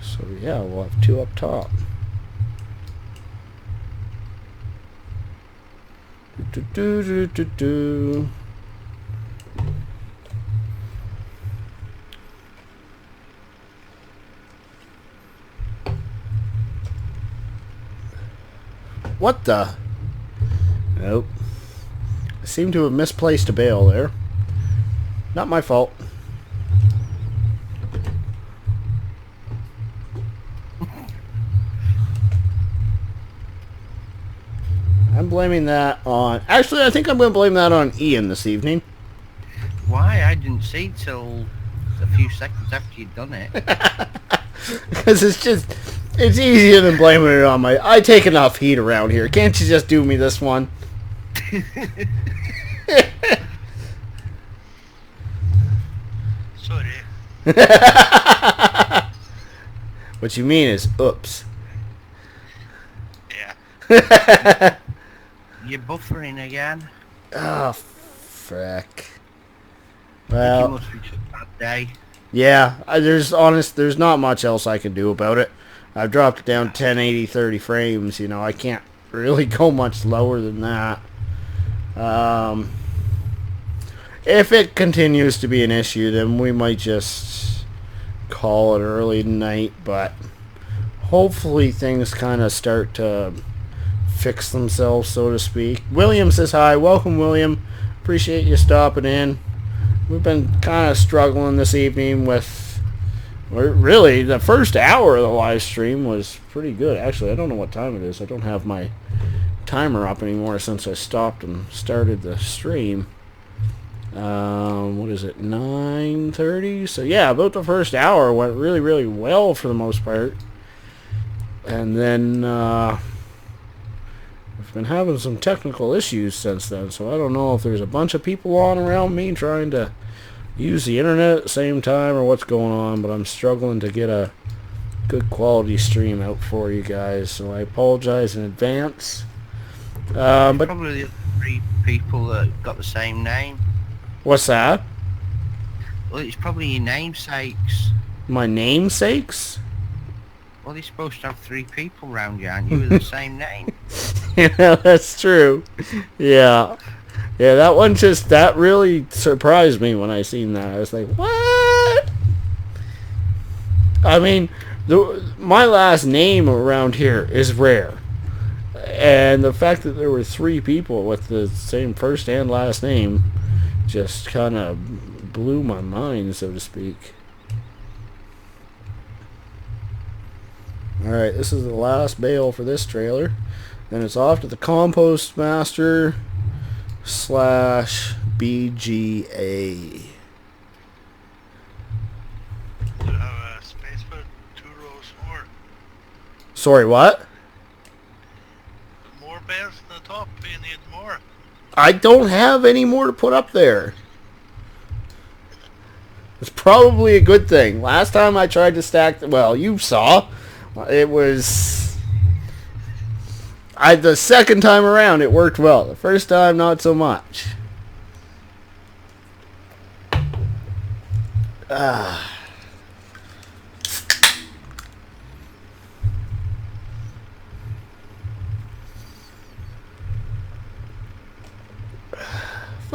So yeah, we'll have 2 up top. What the? Nope. I seem to have misplaced a bale there. Not my fault. I'm blaming that on... Actually, I think I'm going to blame that on Ian this evening. Why? I didn't see till a few seconds after you'd done it. Because it's easier than blaming it on my... I take enough heat around here. Can't you just do me this one? Sorry. What you mean is, oops. Yeah. You're buffering again. Oh, frick. You Well, must be just a bad day. yeah, there's not much else I can do about it. I've dropped it down 1080 30 frames, you know, I can't really go much lower than that. If it continues to be an issue, then we might just call it early tonight, but hopefully things kind of start to fix themselves, so to speak. William says hi. Welcome, William. Appreciate you stopping in. We've been kind of struggling this evening with... Really, the first hour of the live stream was pretty good. Actually, I don't know what time it is. I don't have my timer up anymore since I stopped and started the stream. What is it? 9:30? So yeah, about the first hour went really, really well for the most part. And then... I've been having some technical issues since then, so I don't know if there's a bunch of people on around me trying to use the internet at the same time or what's going on, but I'm struggling to get a good quality stream out for you guys, so I apologize in advance. But Probably the 3 people that got the same name. what's that? Well, it's probably your namesakes. My namesakes? Well, you're supposed to have 3 people round you, aren't you, with the same name? Yeah, that's true. Yeah. Yeah, that really surprised me when I seen that. I was like, what? I mean, my last name around here is rare. And the fact that there were 3 people with the same first and last name just kind of blew my mind, so to speak. Alright, this is the last bale for this trailer. Then it's off to the compost master / BGA. Do you have a space for 2 rows more? Sorry, what? More bales on the top, we need more. I don't have any more to put up there. It's probably a good thing. Last time I tried to stack... Well, you saw. It was... the second time around, it worked well. The first time, not so much.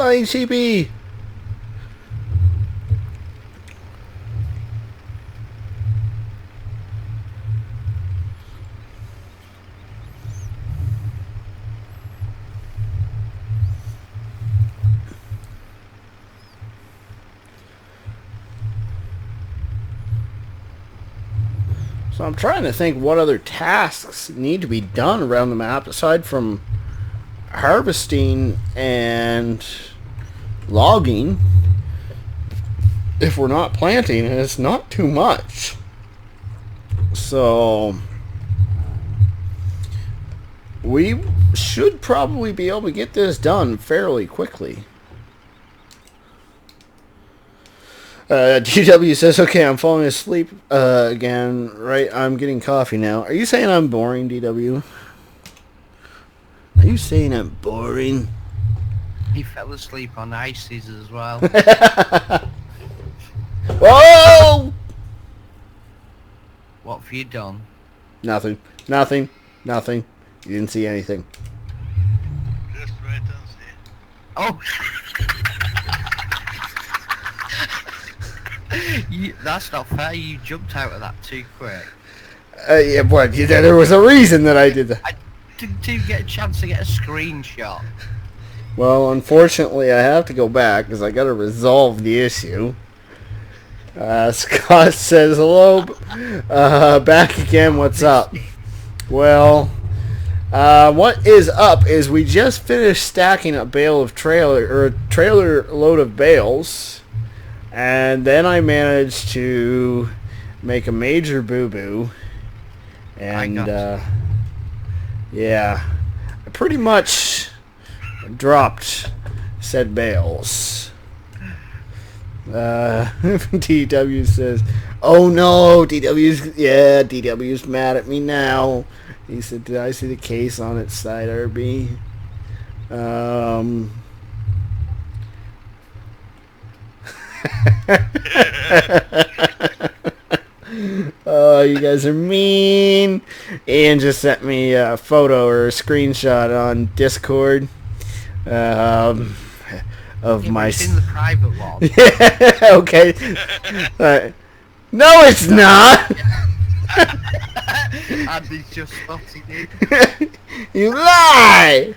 Flying sheepy! So I'm trying to think what other tasks need to be done around the map aside from harvesting and logging. If we're not planting, and it's not too much. So we should probably be able to get this done fairly quickly. GW says, okay, I'm falling asleep again. Right, I'm getting coffee now. Are you saying I'm boring, DW? Are you saying I'm boring? He fell asleep on ices as well. Whoa! What have you done? Nothing. Nothing. Nothing. You didn't see anything. Just wait and see. Oh! That's not fair. You jumped out of that too quick. Yeah, but there was a reason that I did that. I didn't even get a chance to get a screenshot. Well, unfortunately, I have to go back because I got to resolve the issue. Scott says, hello, back again, what's up? Well, what is up is we just finished stacking a bale of a trailer load of bales, and then I managed to make a major boo-boo, and, yeah, I pretty much dropped said bales. DW says, oh no, DW's mad at me now. He said, did I see the case on its side, RB? Oh, you guys are mean. Ian just sent me a photo or a screenshot on Discord. Of my... It's in the private one. Yeah, okay. No, it's not! Andy's just spotted it. You lie!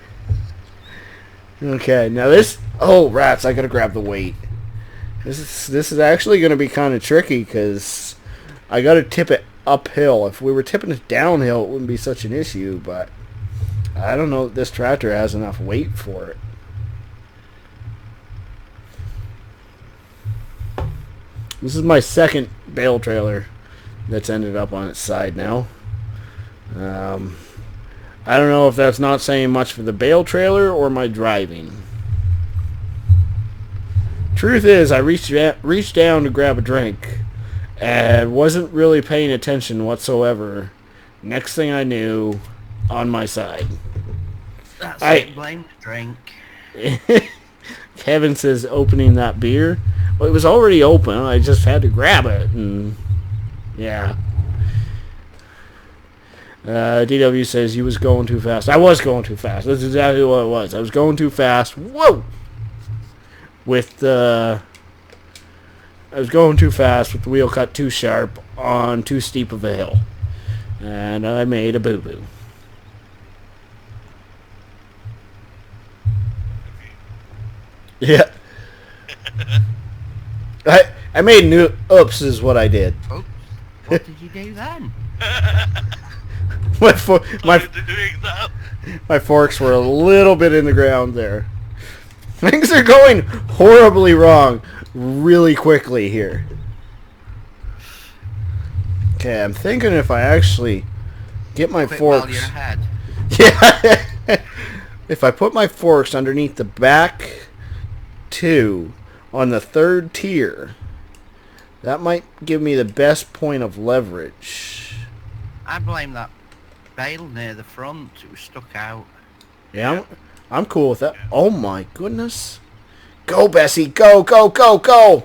Okay, now this... Oh, rats, I gotta grab the weight. This is actually gonna be kind of tricky, because I gotta tip it uphill. If we were tipping it downhill, it wouldn't be such an issue, but I don't know if this tractor has enough weight for it. This is my second bale trailer that's ended up on its side now. I don't know if that's not saying much for the bale trailer or my driving. Truth is, I reached down to grab a drink and wasn't really paying attention whatsoever. Next thing I knew, on my side. That's it, blame the drink. Kevin says opening that beer. Well, it was already open. I just had to grab it, and yeah. DW says you was going too fast. I was going too fast. That's exactly what it was. I was going too fast. Whoa! I was going too fast with the wheel cut too sharp on too steep of a hill, and I made a boo-boo. Yeah. I made new oops is what I did. Oops. What did you do then? My forks were a little bit in the ground there. Things are going horribly wrong really quickly here. Okay, I'm thinking if I actually get my forks... While you're ahead. Yeah. If I put my forks underneath the back two on the third tier, that might give me the best point of leverage. I blame that bale near the front. It was stuck out. Yeah, I'm cool with that. Oh my goodness. Go, Bessie. Go, go, go, go.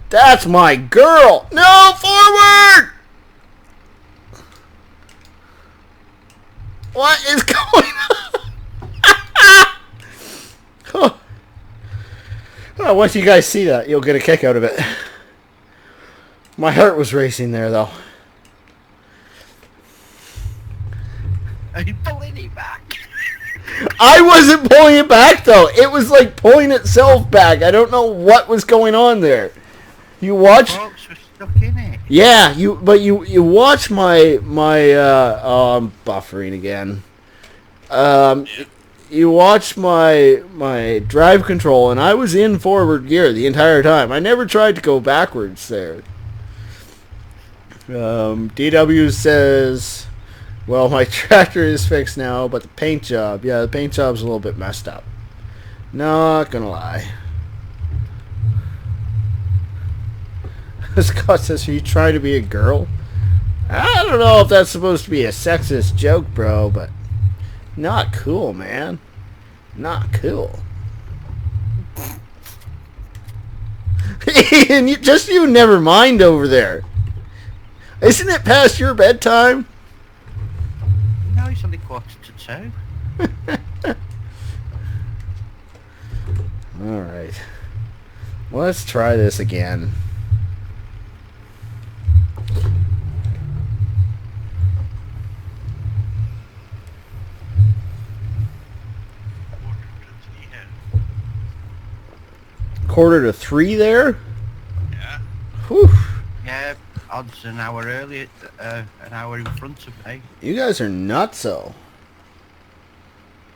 That's my girl. No, forward. What is going on? Oh, once you guys see that, you'll get a kick out of it. My heart was racing there, though. Are you pulling it back? I wasn't pulling it back, though. It was like pulling itself back. I don't know what was going on there. You watch? Folks were stuck in it. Yeah, you watch my I'm buffering again. You watch my drive control, and I was in forward gear the entire time. I never tried to go backwards there. DW says, well, my tractor is fixed now, but the paint job, yeah, the paint job's a little bit messed up. Not gonna lie. Scott says, are you trying to be a girl? I don't know if that's supposed to be a sexist joke, bro, but not cool, man. Not cool. And you never mind over there. Isn't it past your bedtime? No, it's only 1:45. Alright. Let's try this again. Quarter to 3 there? Yeah. Whew. Yeah, odds an hour earlier, an hour in front of me. You guys are nutso.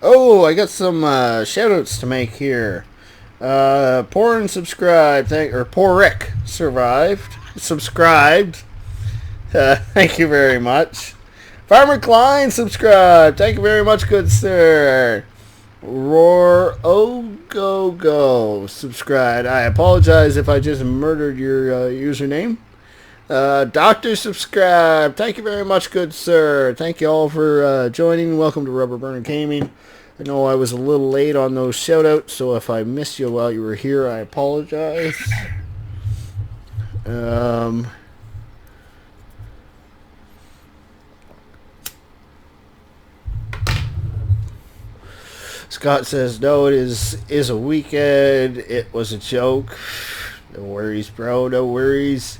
Oh, I got some shoutouts to make here. Poor and subscribed, Poor Rick subscribed. Thank you very much. Farmer Klein subscribed. Thank you very much, good sir. Roar Go subscribed. I apologize if I just murdered your username. Doctor subscribed. Thank you very much, good sir. Thank you all for joining. Welcome to Rubber Burner Gaming. I know I was a little late on those shoutouts, so if I missed you while you were here, I apologize. Scott says, no, it is a weekend. It was a joke. No worries, bro. No worries.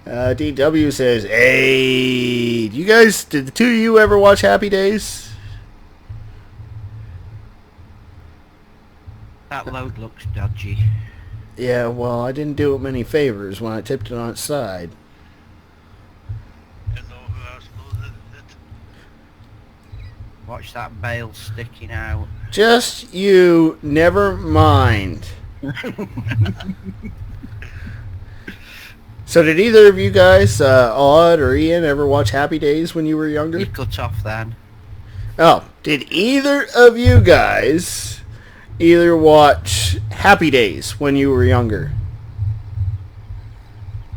DW says, hey, did the two of you ever watch Happy Days? That load looks dodgy. Yeah, well, I didn't do it many favors when I tipped it on its side. You know who else loaded it? Watch that bale sticking out. Just you, never mind. So did either of you guys, Odd or Ian, ever watch Happy Days when you were younger? You cut off then. Oh, did either of you guys either watch Happy Days when you were younger?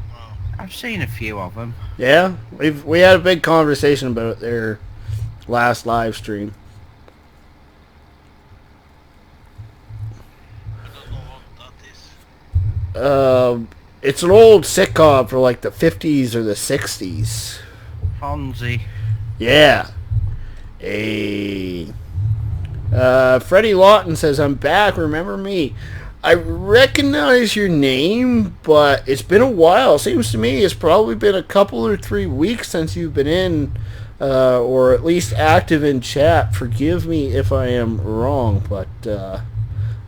Well, I've seen a few of them. Yeah? We had a big conversation about it there last live stream. I don't know what that is. It's an old sitcom for like the 50s or the 60s. Fonzie. Yeah. Hey. Freddie Lawton says, I'm back, remember me? I recognize your name, but it's been a while. Seems to me it's probably been a couple or 3 weeks since you've been in, or at least active in chat. Forgive me if I am wrong, but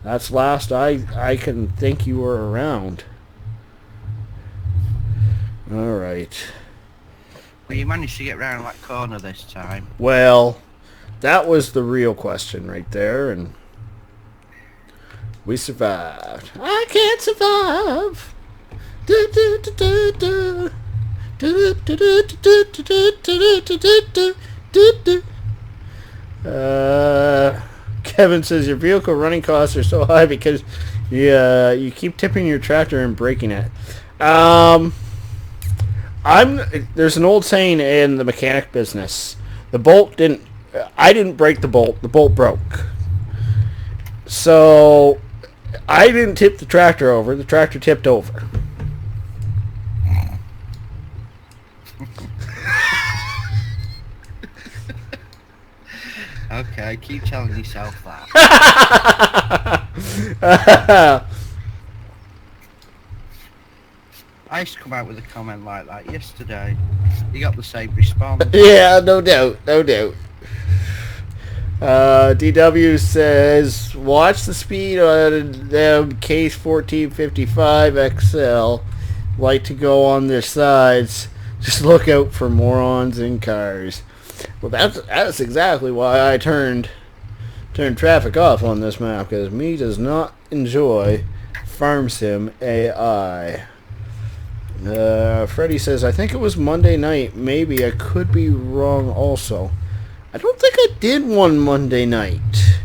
that's last I can think you were around. Alright. Well, you managed to get round that corner this time. Well, that was the real question right there, and we survived. I can't survive. Do, do, do, do, do. Do, do, do, do, do, do, do, do, do, do, do. Kevin says your vehicle running costs are so high because you keep tipping your tractor and breaking it. There's an old saying in the mechanic business. I didn't break the bolt broke. So I didn't tip the tractor over, the tractor tipped over. Okay, keep telling yourself that. I used to come out with a comment like that yesterday. You got the same response. Yeah, no doubt, no doubt. DW says, watch the speed on them Case 1455 XL. Like to go on their sides. Just look out for morons in cars. Well, that's exactly why I turned traffic off on this map, because me does not enjoy Farm Sim AI. Freddie says, I think it was Monday night. Maybe. I could be wrong also. I don't think I did one Monday night.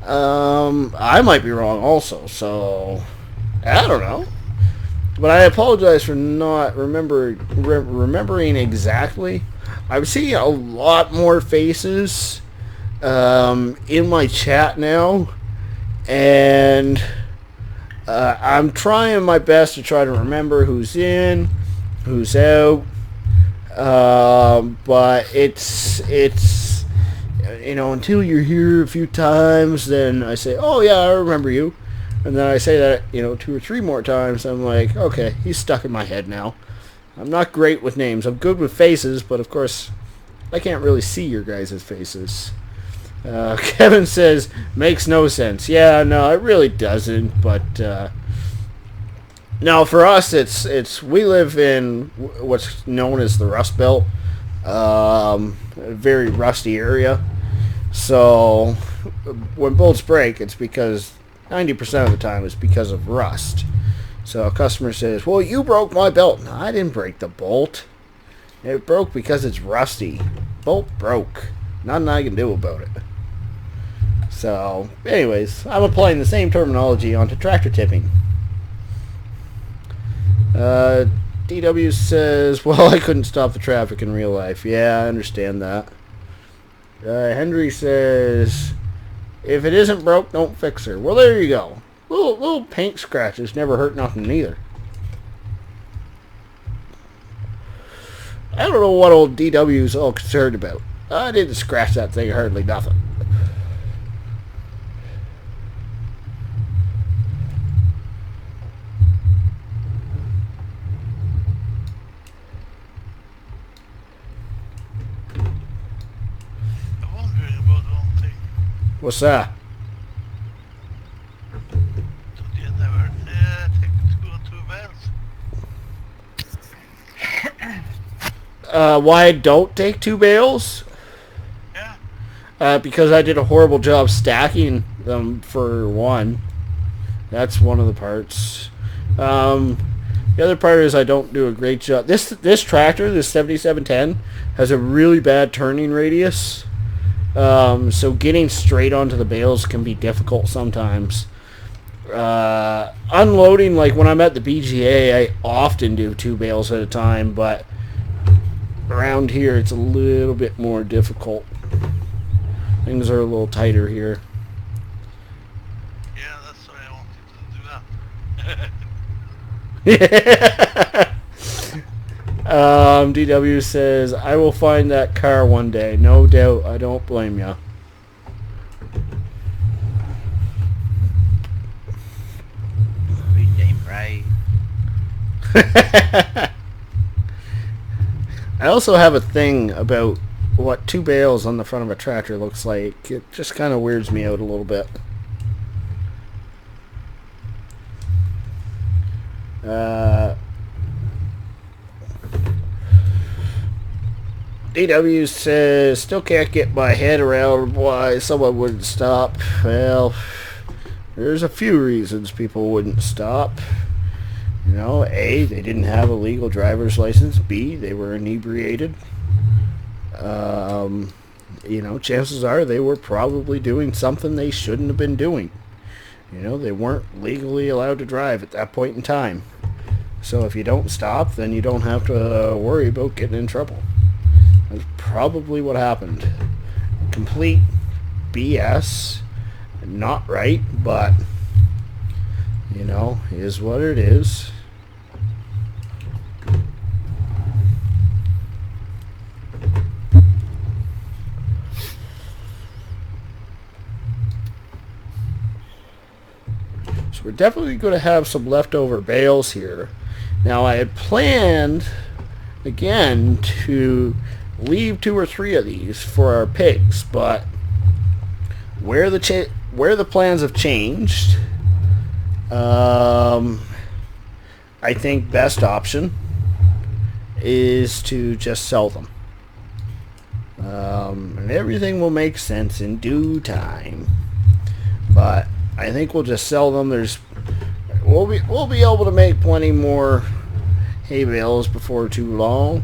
I might be wrong also, so I don't know. But I apologize for not remembering exactly. I'm seeing a lot more faces in my chat now, and I'm trying my best to try to remember who's in, who's out. But it's until you're here a few times, then I say, oh yeah, I remember you. And then I say that, 2 or 3 more times, I'm like, okay, he's stuck in my head now. I'm not great with names. I'm good with faces, but of course, I can't really see your guys' faces. Kevin says, makes no sense. Yeah, no, it really doesn't, but, no, for us, we live in what's known as the Rust Belt, a very rusty area. So when bolts break, it's because 90% of the time it's because of rust. So a customer says, well, you broke my belt. No, I didn't break the bolt. It broke because it's rusty. Bolt broke. Nothing I can do about it. So, anyways, I'm applying the same terminology onto tractor tipping. DW says, well, I couldn't stop the traffic in real life. Yeah, I understand that. Henry says, if it isn't broke, don't fix her. Well, there you go. Little paint scratches never hurt nothing either. I don't know what old DW's all concerned about. I didn't scratch that thing hardly nothing. I'm wondering about one thing. What's that? Did you never take two bells? Why I don't take 2 bales? Yeah. Because I did a horrible job stacking them for one. That's one of the parts. The other part is I don't do a great job. This tractor, this 7710, has a really bad turning radius. So getting straight onto the bales can be difficult sometimes. Unloading, like when I'm at the BGA, I often do 2 bales at a time, but around here it's a little bit more difficult. Things are a little tighter here. Yeah, that's why I wanted to do that. DW says, I will find that car one day. No doubt. I don't blame ya. We damn right. I also have a thing about what 2 bales on the front of a tractor looks like. It just kind of weirds me out a little bit. DW says, still can't get my head around why someone wouldn't stop. Well, there's a few reasons people wouldn't stop. A, they didn't have a legal driver's license. B, they were inebriated. Chances are they were probably doing something they shouldn't have been doing. They weren't legally allowed to drive at that point in time. So if you don't stop, then you don't have to worry about getting in trouble. That's probably what happened. Complete BS. Not right, but, is what it is. we're definitely going to have some leftover bales here. Now, I had planned, again, to leave 2 or 3 of these for our pigs, but where the plans have changed, I think best option is to just sell them. And everything will make sense in due time. But I think we'll just sell them. We'll be able to make plenty more hay bales before too long.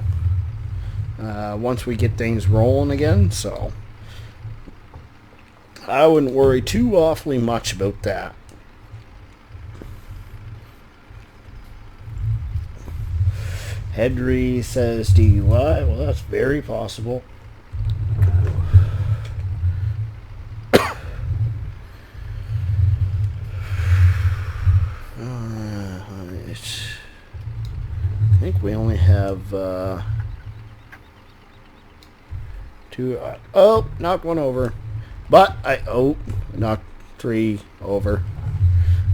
Once we get things rolling again, so I wouldn't worry too awfully much about that. Hedry says DUI. Well, that's very possible. I think we only have 2. Oh, knocked 1 over. But knocked 3 over.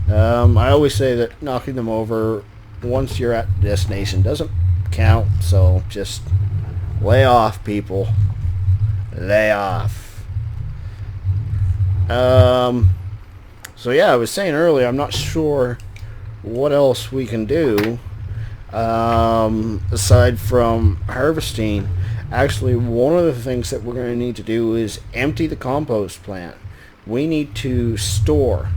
I always say that knocking them over once you're at the destination doesn't count, so just lay off, people. Lay off. So yeah, I was saying earlier, I'm not sure what else we can do aside from harvesting. Actually, one of the things that we're going to need to do is empty the compost plant. We need to store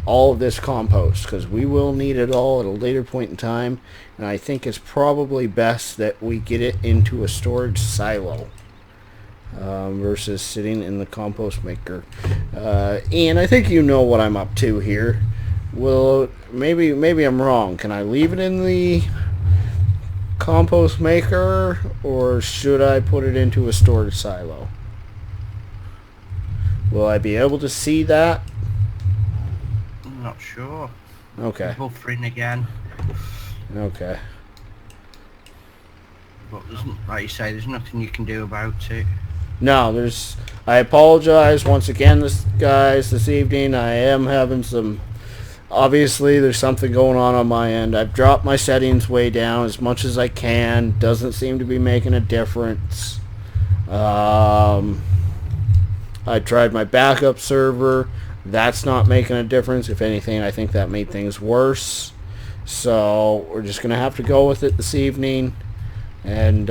all of this compost because we will need it all at a later point in time, and I think it's probably best that we get it into a storage silo versus sitting in the compost maker. And I think you know what I'm up to here. Well, maybe I'm wrong. Can I leave it in the compost maker, or should I put it into a storage silo? Will I be able to see that? I'm not sure. Okay. Buffering again. Okay. But like you say, there's nothing you can do about it. No, I apologize once again, guys, this evening. I am having some... Obviously, there's something going on my end. I've dropped my settings way down as much as I can. Doesn't seem to be making a difference. I tried my backup server. That's not making a difference. If anything, I think that made things worse. So, we're just going to have to go with it this evening. And,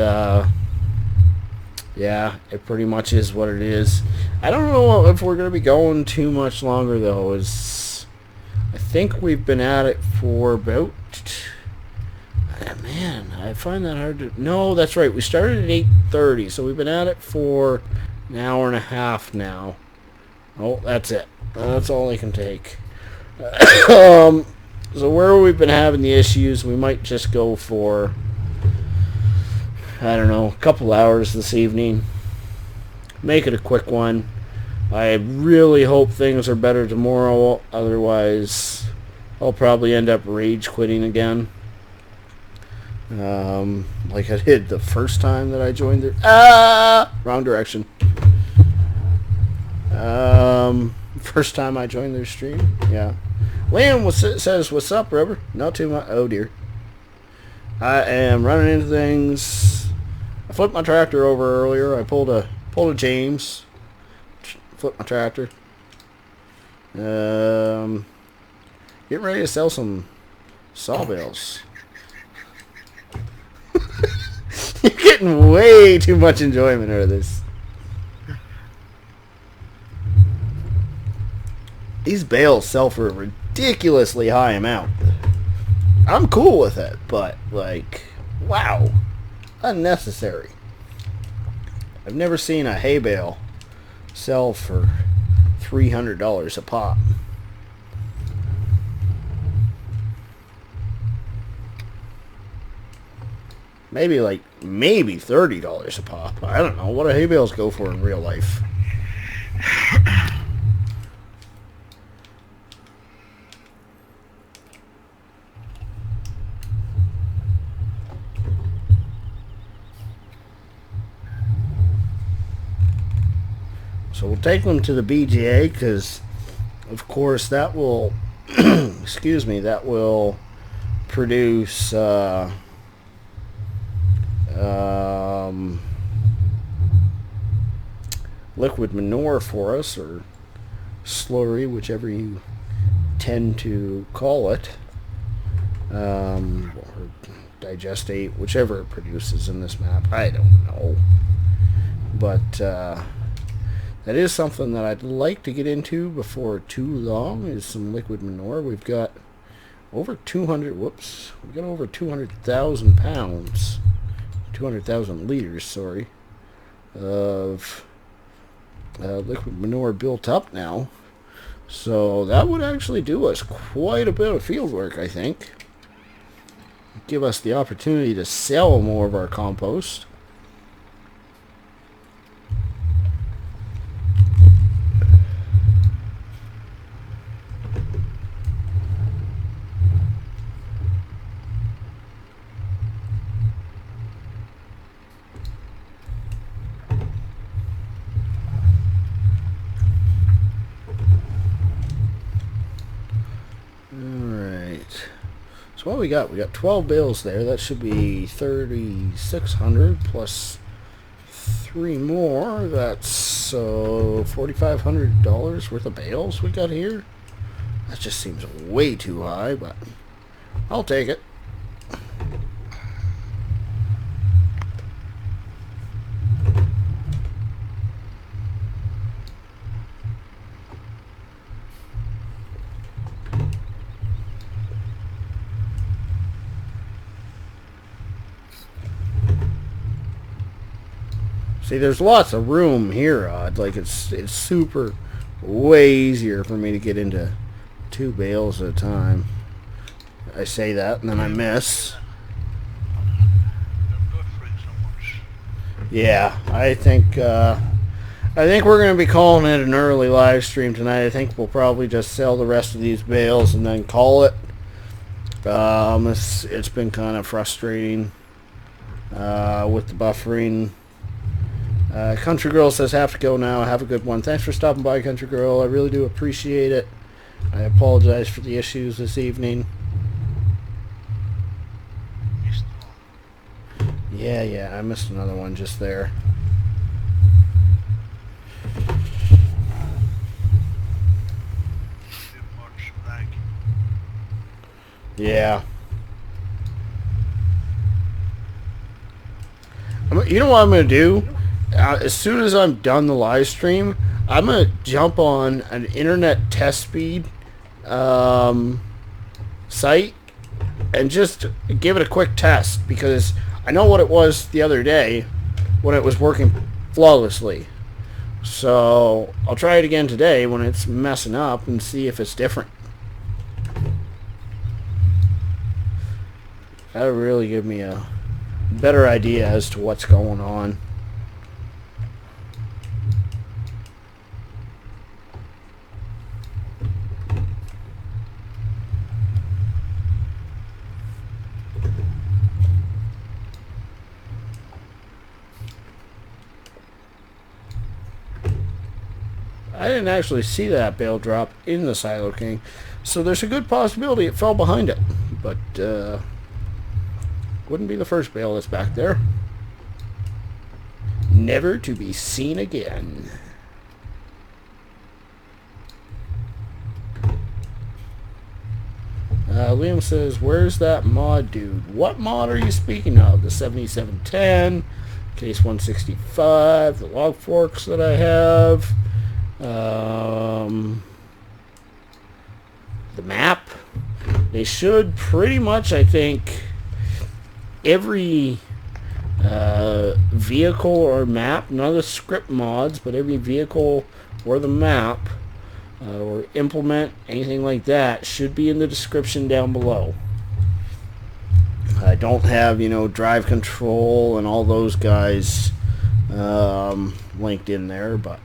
yeah, it pretty much is what it is. I don't know if we're going to be going too much longer, though. I think we've been at it for about... Man, I find that hard to... No, that's right. We started at 8:30, so we've been at it for an hour and a half now. Oh, that's it. That's all I can take. So where we've been having the issues, we might just go for, I don't know, a couple hours this evening. Make it a quick one. I really hope things are better tomorrow, otherwise I'll probably end up rage quitting again. Like I did the first time that I joined the... Wrong direction. First time I joined their stream, yeah. Liam says, "What's up, Rubber?" Not too much. Oh dear. I am running into things. I flipped my tractor over earlier. I pulled a James. Flipped my tractor. Getting ready to sell some saw bales. You're getting way too much enjoyment out of this. These bales sell for a ridiculously high amount. I'm cool with it, but, like, wow. Unnecessary. I've never seen a hay bale sell for $300 a pop. Maybe $30 a pop. I don't know. What do hay bales go for in real life? So we'll take them to the BGA because, of course, that will excuse me, that will produce liquid manure for us, or slurry, whichever you tend to call it, or digestate, whichever it produces in this map. I don't know. But that is something that I'd like to get into before too long, is some liquid manure. We've got over 200,000 pounds, 200,000 liters, sorry, of liquid manure built up now. So that would actually do us quite a bit of field work, I think. Give us the opportunity to sell more of our compost. So what we got? We got 12 bales there. That should be 3,600 plus 3 more. That's $4,500 worth of bales we got here. That just seems way too high, but I'll take it. See, there's lots of room here, like it's super way easier for me to get into 2 bales at a time. I say that and then I miss. Yeah, I think we're going to be calling it an early live stream tonight. I think we'll probably just sell the rest of these bales and then call it. It's been kind of frustrating with the buffering. Country Girl says, have to go now. Have a good one. Thanks for stopping by, Country Girl. I really do appreciate it. I apologize for the issues this evening. Yeah, I missed another one just there. Yeah. You know what I'm going to do? As soon as I'm done the live stream, I'm going to jump on an internet test speed site and just give it a quick test, because I know what it was the other day when it was working flawlessly. So I'll try it again today when it's messing up and see if it's different. That'll really give me a better idea as to what's going on. I didn't actually see that bale drop in the Silo King, so there's a good possibility it fell behind it, but wouldn't be the first bale that's back there. Never to be seen again. Liam says, where's that mod, dude? What mod are you speaking of? The 7710, case 165, the log forks that I have, the map. They should pretty much, I think, every vehicle or map, none of the script mods, but every vehicle or the map or implement, anything like that, should be in the description down below. I don't have, drive control and all those guys linked in there, but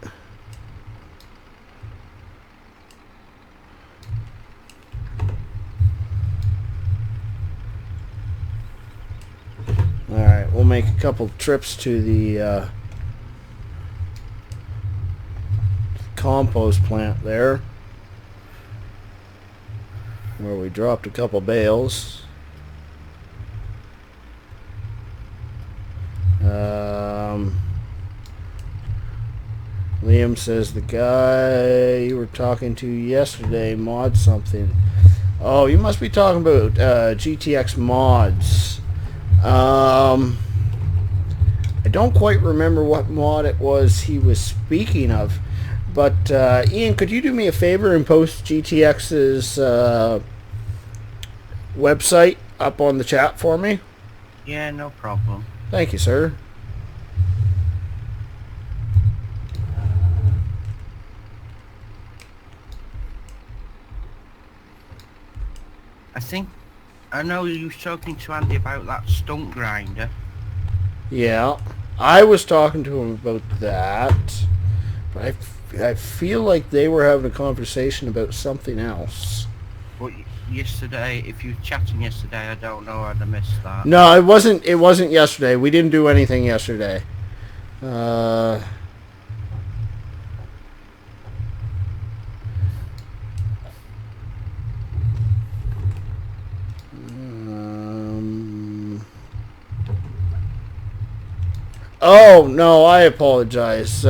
alright, we'll make a couple trips to the compost plant there. where we dropped a couple bales. Liam says the guy you were talking to yesterday mod something. Oh, you must be talking about GTX mods. I don't quite remember what mod it was he was speaking of. But, Ian, could you do me a favor and post GTX's website up on the chat for me? Yeah, no problem. Thank you, sir. I know you were talking to Andy about that stunt grinder. Yeah, I was talking to him about that, but I feel like they were having a conversation about something else. But yesterday, if you were chatting yesterday, I don't know, I'd have missed that. No, it wasn't yesterday. We didn't do anything yesterday. Oh, no, I apologize.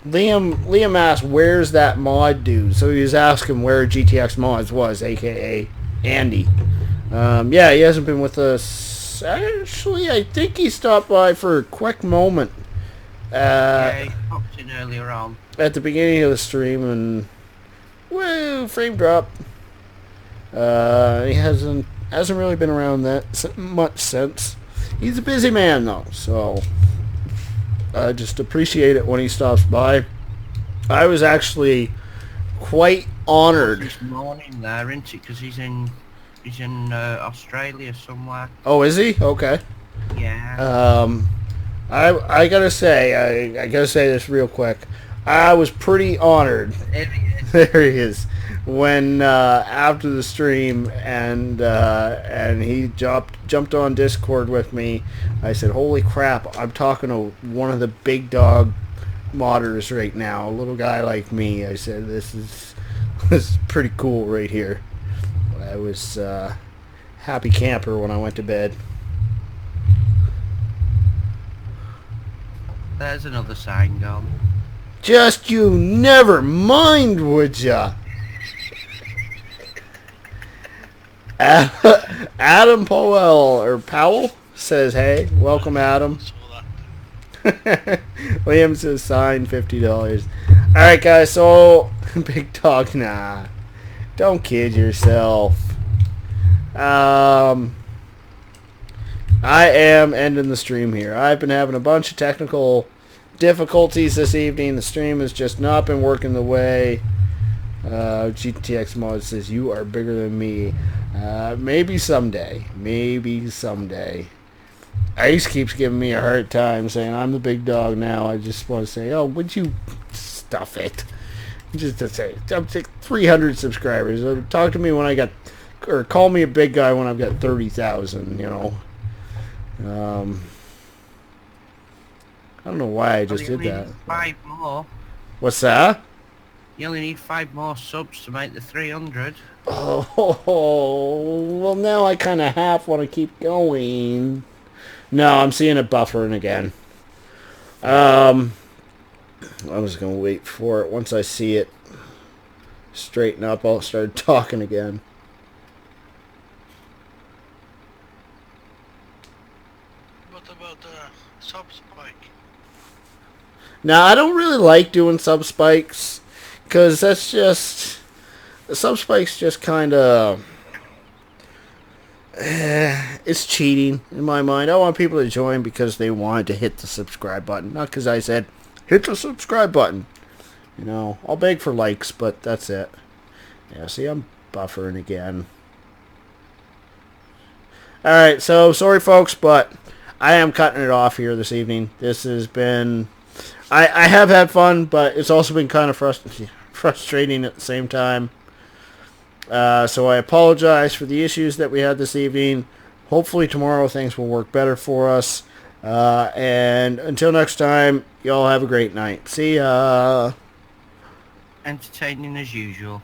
Liam asked, where's that mod dude? So he was asking where GTX Mods was, a.k.a. Andy. Yeah, he hasn't been with us. Actually, I think he stopped by for a quick moment. Yeah, he popped in earlier on. At the beginning of the stream, and... woo, frame drop. He hasn't really been around that much since. He's a busy man, though, so I just appreciate it when he stops by. I was actually quite honored. This morning there, isn't it? Because he's in Australia somewhere. Oh, is he? Okay. Yeah. I gotta say, I gotta say this real quick. I was pretty honored. There he is. There he is. When after the stream and he jumped on Discord with me, I said, "Holy crap! I'm talking to one of the big dog modders right now. A little guy like me." I said, "This is pretty cool right here." I was happy camper when I went to bed. There's another sign gone. Just you never mind, would ya? Adam Powell says, "Hey, welcome, Adam." Liam says, "Sign $50." All right, guys. So, big dog, nah, don't kid yourself. I am ending the stream here. I've been having a bunch of technical difficulties this evening. The stream has just not been working the way. GTX Mod says, "You are bigger than me." Maybe someday. Maybe someday. Ice keeps giving me a hard time saying I'm the big dog now. I just want to say, oh, would you stuff it? Just to say, I'm 300 subscribers. Talk to me when I got, or call me a big guy when I've got 30,000, you know. I don't know why I just did that. 5 more. What's that? You only need 5 more subs to make the 300. Oh, well, now I kind of half want to keep going. No, I'm seeing it buffering again. I'm just going to wait for it. Once I see it straighten up, I'll start talking again. What about the sub spike? Now, I don't really like doing sub spikes, because that's just... The sub spike's just kind of... it's cheating, in my mind. I want people to join because they wanted to hit the subscribe button. Not because I said, hit the subscribe button. You know, I'll beg for likes, but that's it. Yeah, see, I'm buffering again. Alright, so, sorry folks, but I am cutting it off here this evening. This has been... I have had fun, but it's also been kind of frustrating at the same time. So I apologize for the issues that we had this evening. Hopefully tomorrow things will work better for us. And until next time, y'all have a great night. See ya. Entertaining as usual.